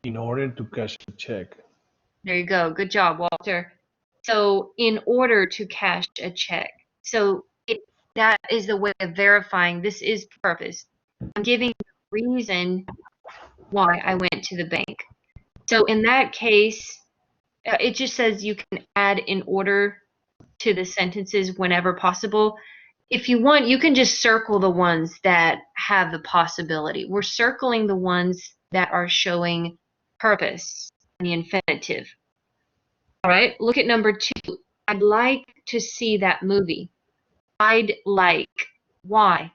In order to cash a check. There you go. Good job, Walter. So in order to cash a check. So that is the way of verifying this is purpose. I'm giving the reason why I went to the bank. So in that case, it just says you can add in order to the sentences whenever possible. If you want, you can just circle the ones that have the possibility. We're circling the ones that are showing purpose, the infinitive. All right, look at number 2. I'd like to see that movie. I'd like. Why?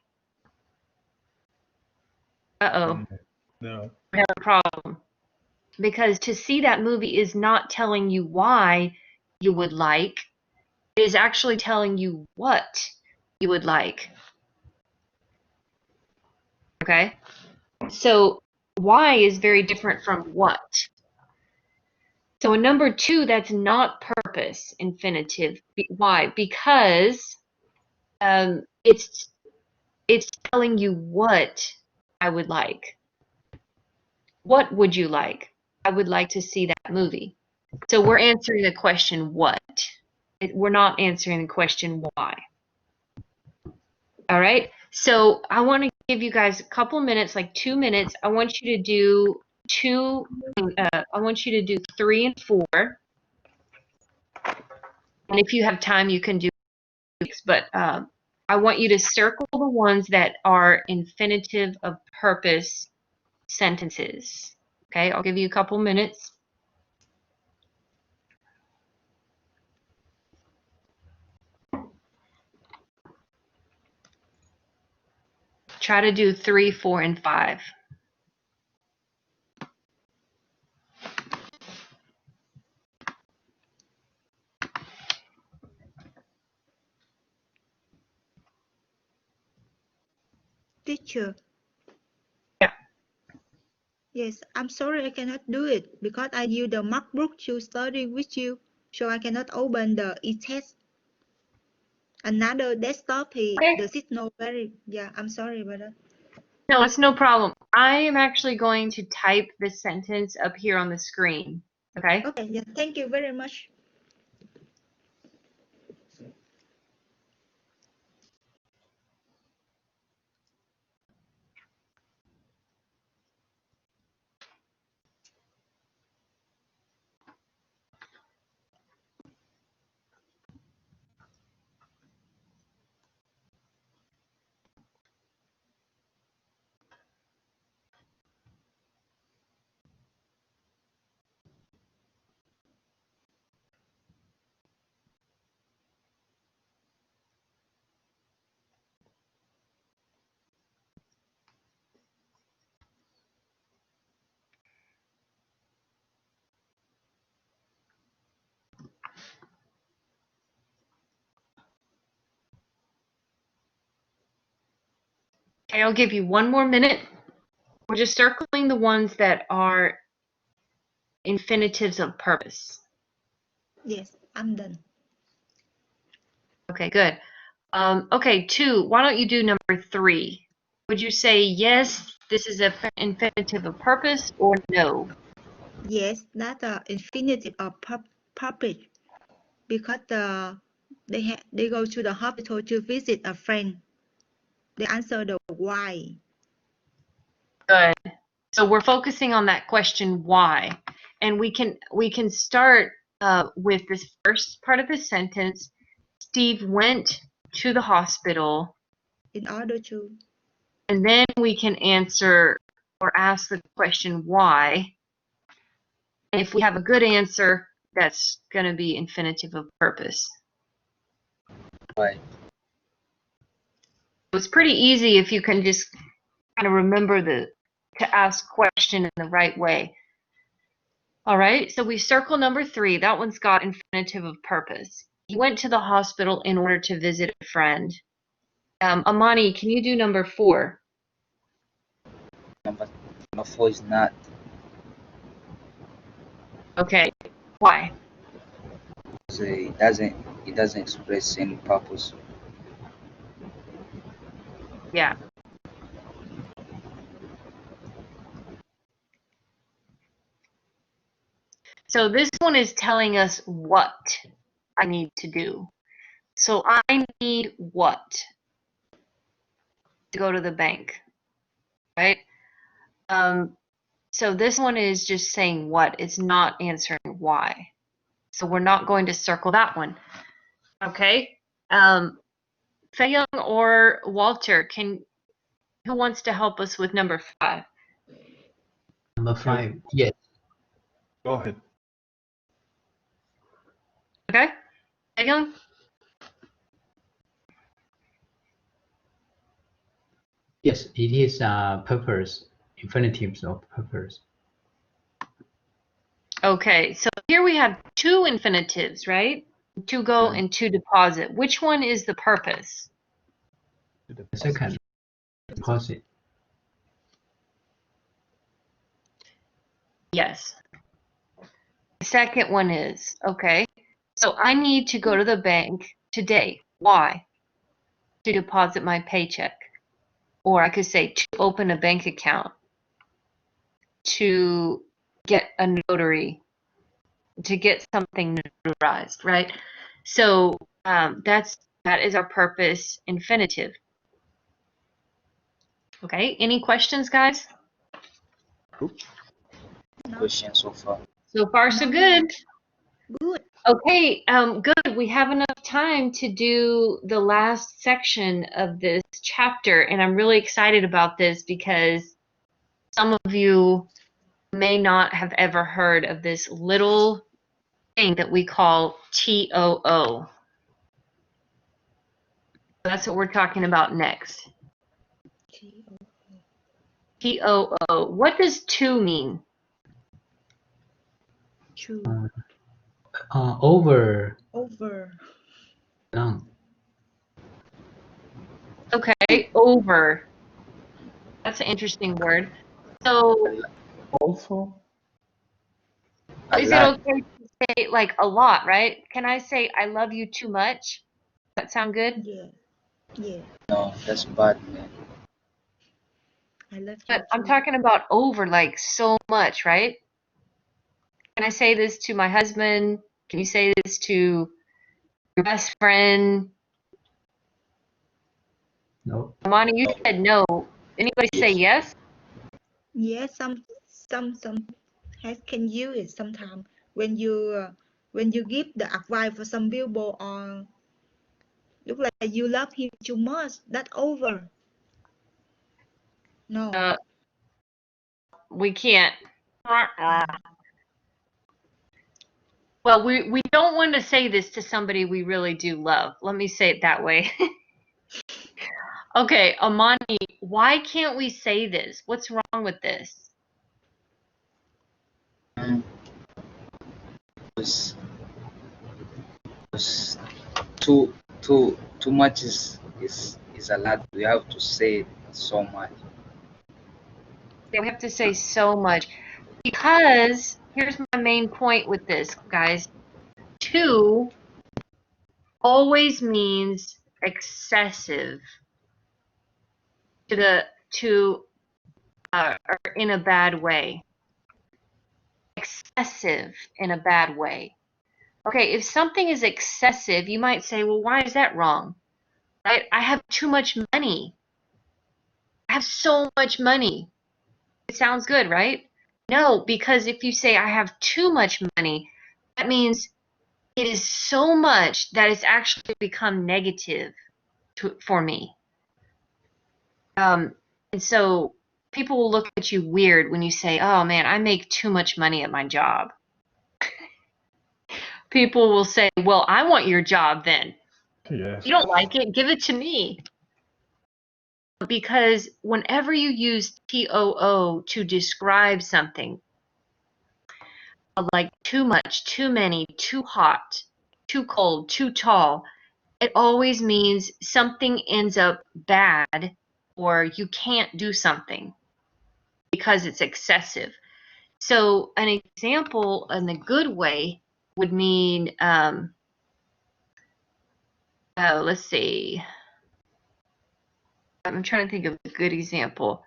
Uh-oh, No. we have a problem. Because to see that movie is not telling you why you would like. It is actually telling you what you would like. Okay? So why is very different from what. So in number 2, that's not purpose infinitive. Why? Because it's telling you what I would like. What would you like? I would like to see that movie. So we're answering the question what. We're not answering the question why. All right. So I want to give you guys a couple minutes, like 2 minutes. I want you to do I want you to do 3 and 4. And if you have time, you can do 6. But I want you to circle the ones that are infinitive of purpose sentences. Okay, I'll give you a couple minutes. Try to do 3, 4, and 5. Teacher, Yeah. yes, I'm sorry I cannot do it because I use the MacBook to study with you, so I cannot open the e-test. Another desktop, the Okay. signal very, yeah, I'm sorry about that. No, it's no problem. I am actually going to type this sentence up here on the screen. Okay. Okay, yeah, thank you very much. Okay, I'll give you 1 more minute. We're just circling the ones that are infinitives of purpose. Yes, I'm done. Okay, good. Okay, 2, why don't you do number 3? Would you say yes, this is an infinitive of purpose, or no? Yes, that's the infinitive of purpose because they go to the hospital to visit a friend. They answer the why. Good. So we're focusing on that question why, and we can start with this first part of the sentence. Steve went to the hospital, In order to, and then we can answer or ask the question why. And if we have a good answer, that's going to be infinitive of purpose. Right. It's pretty easy if you can just kind of remember to ask question in the right way. All right, so we circle number 3. That one's got infinitive of purpose. He went to the hospital in order to visit a friend. Amani, can you do number 4? Number, number 4 is not. Okay, why? So it doesn't express any purpose. Yeah. So this one is telling us what I need to do. So I need what? To go to the bank, right? So this one is just saying what. It's not answering why. So we're not going to circle that one. Okay? Fei-Young or Walter, who wants to help us with number 5? Number 5. Yes. Go ahead. Okay? Fei-Young? Yes, it is purpose. Infinitives of purpose. Okay, so here we have 2 infinitives, right? To go Okay. and to deposit. Which one is the purpose? The second, deposit. Yes. The second one is, okay. So I need to go to the bank today. Why? To deposit my paycheck. Or I could say to open a bank account, to get a notary, to get something notarized, right? So that is our purpose infinitive. Okay, any questions, guys? No. Question so far. So far, so No. good. Good. Okay, good. We have enough time to do the last section of this chapter, and I'm really excited about this because some of you may not have ever heard of this little thing that we call TOO. That's what we're talking about next. TOO. What does to mean? True. Over. Over. Done. Okay, over. That's an interesting word. So Also, A is it lot. okay to say like a lot, right? Can I say I love you too much? Does that sound good? Yeah. Yeah. No, that's bad, man. I love you But I'm too. talking about over, like so much, right? Can I say this to my husband? Can you say this to your best friend? No. Amani, you No. said no. Anybody say Yes. yes? Yeah. Some has can use it sometimes when you give the advice for some people or look like you love him too much. That over. No. Uh, we can't. Well, we don't want to say this to somebody we really do love. Let me say it that way. Okay, Amani, why can't we say this? What's wrong with this? Mm, Because because too much is a lot. We have to say it so much. Yeah, we have to say so much because here's my main point with this, guys. To always means excessive to or in a bad way. Excessive in a bad way. Okay, if something is excessive, you might say, well, why is that wrong? Right? I have too much money. I have so much money. It sounds good, right? No, because if you say I have too much money, that means it is so much that it's actually become negative for me. And so people will look at you weird when you say, oh man, I make too much money at my job. People will say, well, I want your job then. yes. You don't like it, give it to me. Because whenever you use TOO to describe something, like too much, too many, too hot, too cold, too tall, it always means something ends up bad or you can't do something because it's excessive. So an example in a good way would mean, let's see, I'm trying to think of a good example.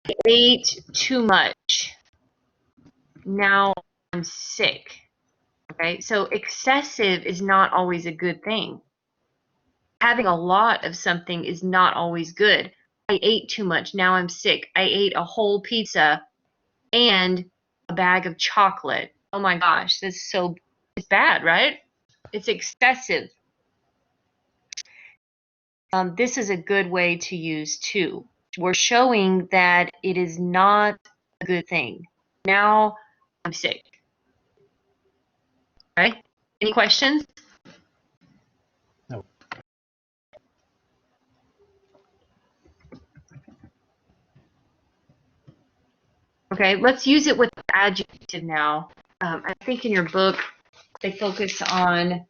I ate too much. Now I'm sick. Okay, so excessive is not always a good thing. Having a lot of something is not always good. I ate too much. Now I'm sick. I ate a whole pizza and a bag of chocolate. Oh my gosh, it's bad, right? It's excessive. This is a good way to use too. We're showing that it is not a good thing. Now I'm sick. Right? Any questions? No. Okay, let's use it with adjective now. I think in your book they focus on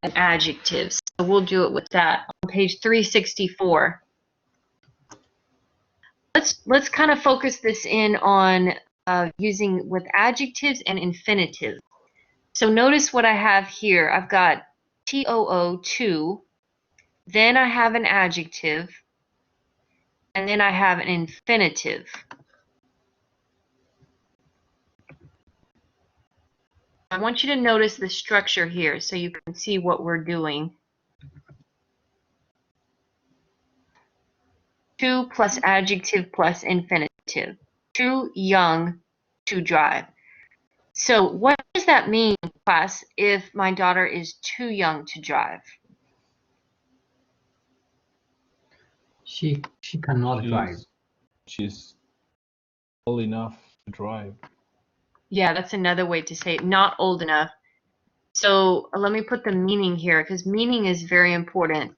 an adjective, so we'll do it with that on page 364. Let's kind of focus this in on using with adjectives and infinitive. So notice what I have here. I've got too, then I have an adjective, and then I have an infinitive. I want you to notice the structure here so you can see what we're doing. To plus adjective plus infinitive. Too young to drive. So what does that mean, class, if my daughter is too young to drive? She cannot drive. She's old enough to drive. Yeah, that's another way to say it, not old enough. So let me put the meaning here because meaning is very important.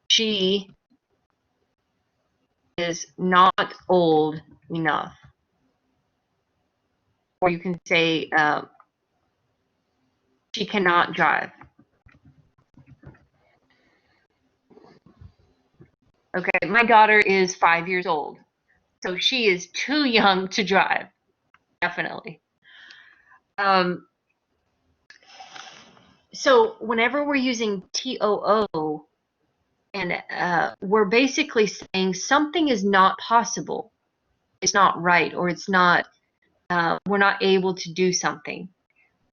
She is not old enough. Or you can say she cannot drive. Okay, my daughter is 5 years old. So she is too young to drive. Definitely. So whenever we're using TOO, and we're basically saying something is not possible, it's not right, or it's not, we're not able to do something.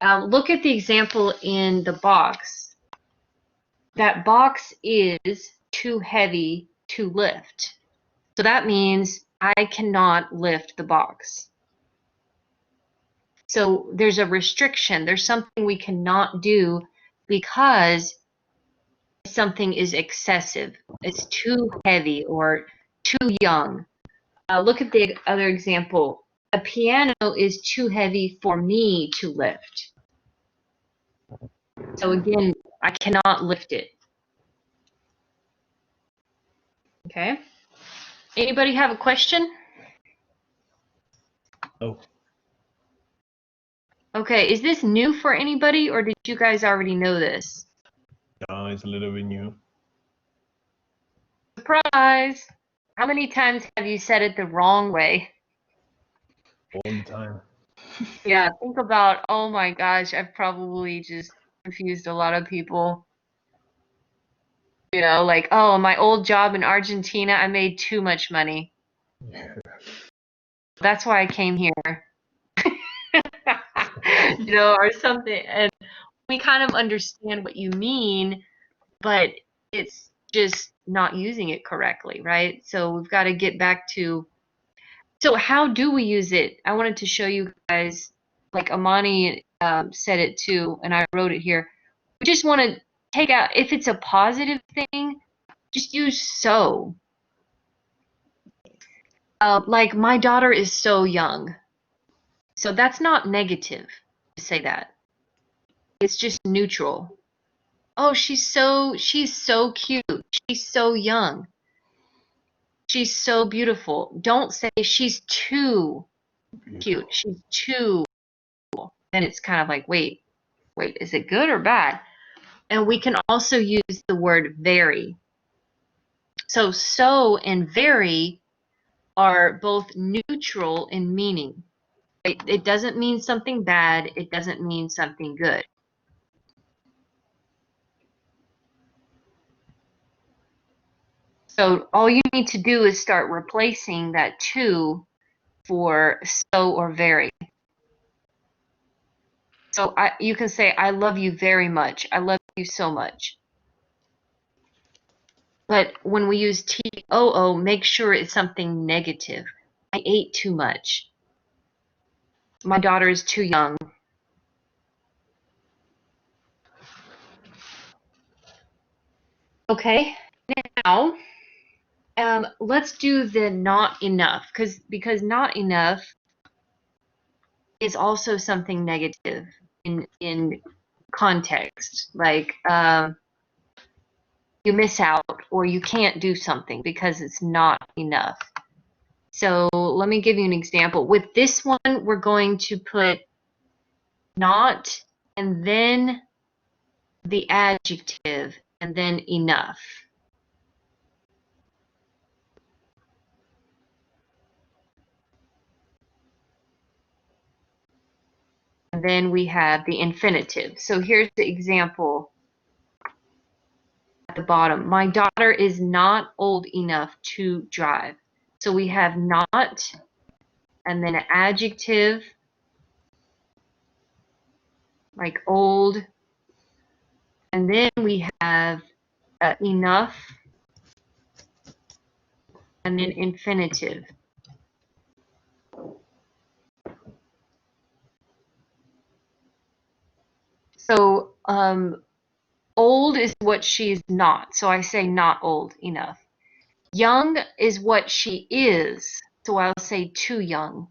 Look at the example in the box. That box is too heavy to lift. So that means I cannot lift the box. So there's a restriction. There's something we cannot do because something is excessive. It's too heavy or too young. Look at the other example. A piano is too heavy for me to lift. So again, I cannot lift it. Okay. Anybody have a question? Oh, Okay, is this new for anybody or did you guys already know this? no, it's a little bit new. Surprise! How many times have you said it the wrong way? All the time. Yeah, think about, oh my gosh, I've probably just confused a lot of people. You know, like, oh, my old job in Argentina, I made too much money. That's why I came here. You know, or something. And we kind of understand what you mean, but it's just not using it correctly, right? So we've got to get back to, so how do we use it? I wanted to show you guys, like Amani said it too, and I wrote it here. We just want to take out, if it's a positive thing, just use so. Like, my daughter is so young. So that's not negative to say that. It's just neutral. Oh, she's so cute. She's so young. She's so beautiful. Don't say she's too cute. Beautiful. She's too cool. Then it's kind of like, wait, is it good or bad? And we can also use the word very. So and very are both neutral in meaning. It doesn't mean something bad. It doesn't mean something good. So all you need to do is start replacing that to for so or very. So you can say, I love you very much. I love you so much. But when we use TOO, make sure it's something negative. I ate too much. My daughter is too young. Okay, now let's do the not enough because not enough is also something negative in context. Like you miss out or you can't do something because it's not enough. So let me give you an example. With this one, we're going to put not and then the adjective and then enough. And then we have the infinitive. So here's the example at the bottom. My daughter is not old enough to drive. So we have not and then an adjective like old. And then we have enough and then infinitive. So old is what she's not. So I say not old enough. Young is what she is. So I'll say too young.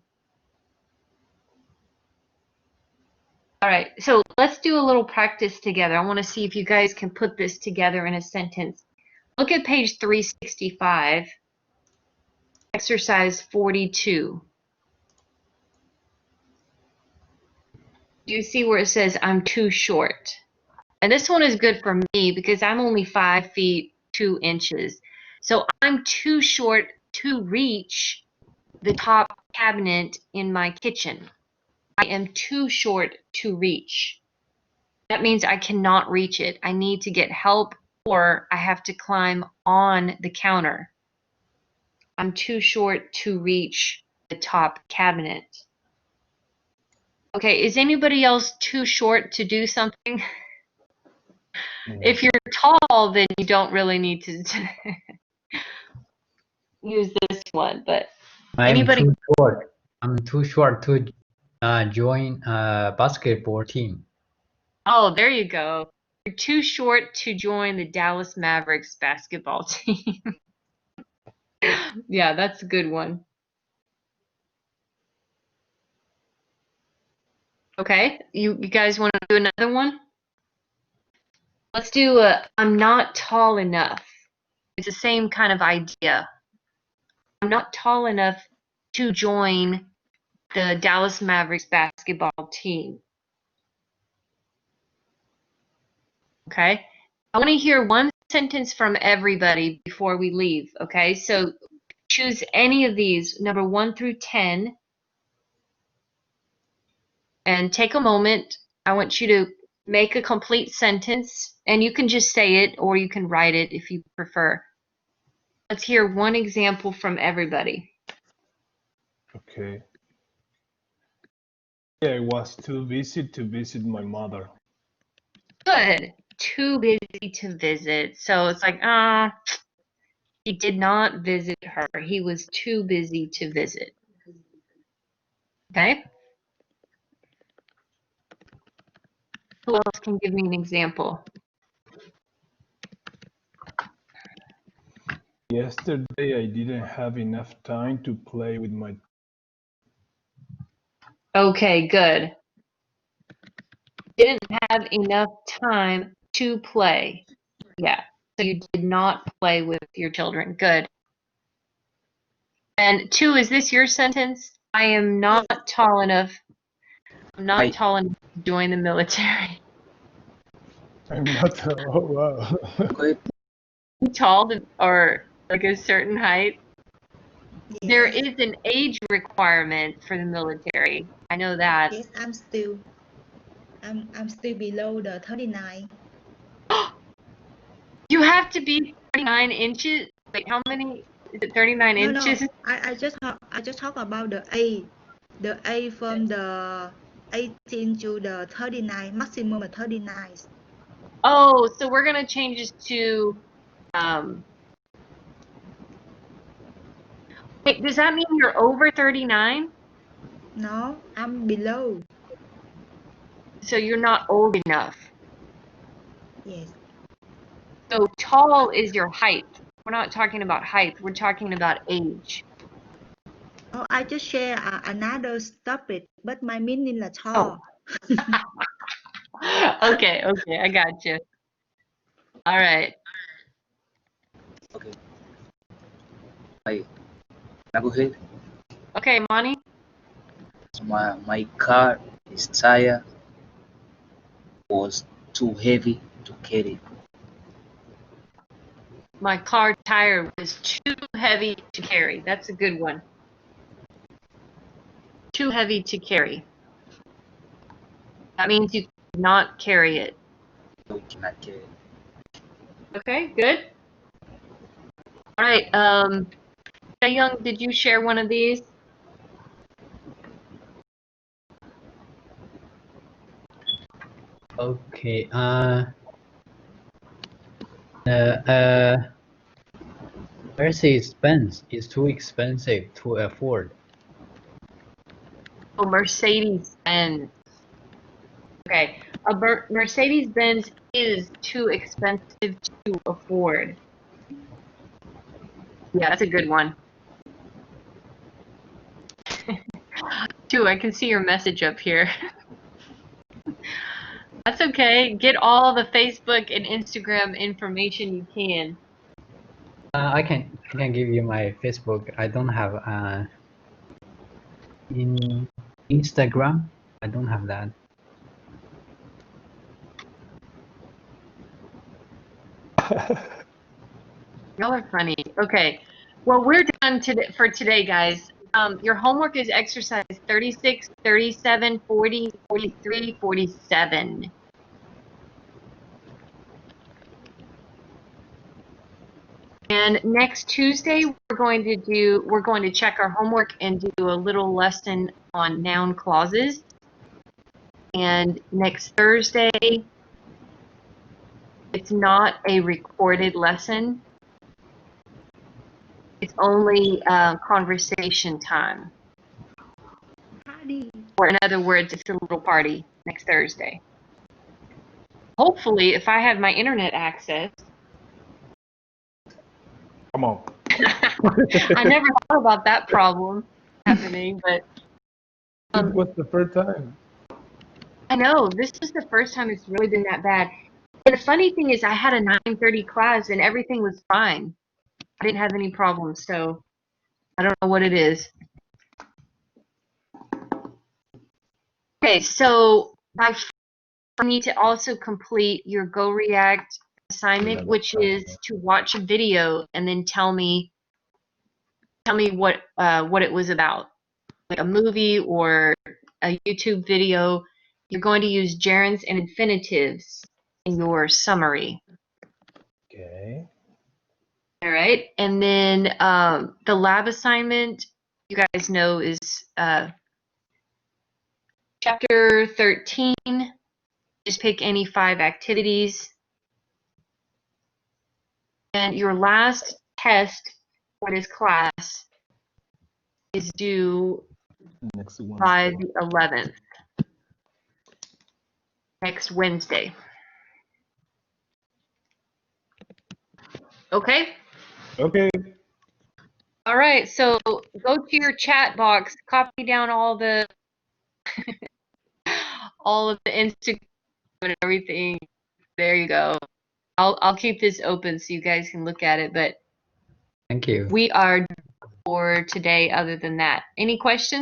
All right, so let's do a little practice together. I want to see if you guys can put this together in a sentence. Look at page 365, exercise 42. Do you see where it says, I'm too short? And this one is good for me because I'm only 5 feet 2 inches. So I'm too short to reach the top cabinet in my kitchen. I am too short to reach. That means I cannot reach it. I need to get help or I have to climb on the counter. I'm too short to reach the top cabinet. Okay, is anybody else too short to do something? If you're tall, then you don't really need to use this one, but anybody? I'm too short to join a basketball team. Oh, there you go. You're too short to join the Dallas Mavericks basketball team. Yeah, that's a good one. Okay, you guys want to do another one? Let's do I'm not tall enough. It's the same kind of idea. I'm not tall enough to join the Dallas Mavericks basketball team. Okay, I want to hear one sentence from everybody before we leave. Okay, so choose any of these, number 1 through 10, and take a moment. I want you to make a complete sentence, and you can just say it or you can write it if you prefer. Let's hear one example from everybody. Okay. Yeah, I was too busy to visit my mother. Good. Too busy to visit. So it's like, he did not visit her. He was too busy to visit. Okay? Who else can give me an example? Yesterday, I didn't have enough time to play with my. Okay, good. Didn't have enough time to play. Yeah. So you did not play with your children. Good. And 2, is this your sentence? I am not Yes, tall enough. I'm not Height. tall enough to join the military. I'm not. Oh wow. Go ahead. Tall or like a certain height. There yes, is an age requirement for the military. I know that. yes. I'm still below the 39. You have to be 39 inches. Wait, how many? Is it 39 No, no. inches? I just talk about the age from the 18 to the 39, maximum of 39. Oh, so we're gonna change this to um wait, does that mean you're over 39? No, I'm below. So you're not old enough. Yes. So tall is your height. We're not talking about height, we're talking about age. Oh, I just share another topic, but my meaning là Oh, tall. okay, okay, I got you. All right. Okay. I now go ahead. Okay, Monty. So my car, his tire was too heavy to carry. My car tire was too heavy to carry. That's a good one. Too heavy to carry. That means you cannot carry it. No, we cannot carry. Okay, good. All right. Young, did you share one of these? Okay. The Mercedes-Benz is too expensive to afford. Oh, Mercedes-Benz. Okay, a Mercedes-Benz is too expensive to afford. Yeah, that's a good one. Too, I can see your message up here. That's okay. Get all the Facebook and Instagram information you can. I can give you my Facebook. I don't have in Instagram. I don't have that. Y'all are funny. Okay. Well, we're done today for today, guys. Your homework is exercise 36, 37, 40, 43, 47. And next Tuesday, we're going to check our homework and do a little lesson on noun clauses. And next Thursday, it's not a recorded lesson. It's only conversation time. Party. Or in other words, it's a little party next Thursday. Hopefully, if I have my internet access. Come on. I never thought about that problem happening, but It was the first time. I know this is the first time it's really been that bad. And the funny thing is, I had a 9:30 class and everything was fine. I didn't have any problems, so I don't know what it is. Okay, so I need to also complete your Go React assignment, which is to watch a video and then tell me what it was about, like a movie or a YouTube video. You're going to use gerunds and infinitives in your summary. Okay. All right, and then the lab assignment, you guys know, is chapter 13. Just pick any 5 activities. And your last test for this class is due Next by Wednesday. the 11th, next Wednesday. Okay? Okay. All right, so go to your chat box, copy down all of the Instagram and everything. There you go. I'll keep this open so you guys can look at it, but Thank you. we are for today other than that. Any questions?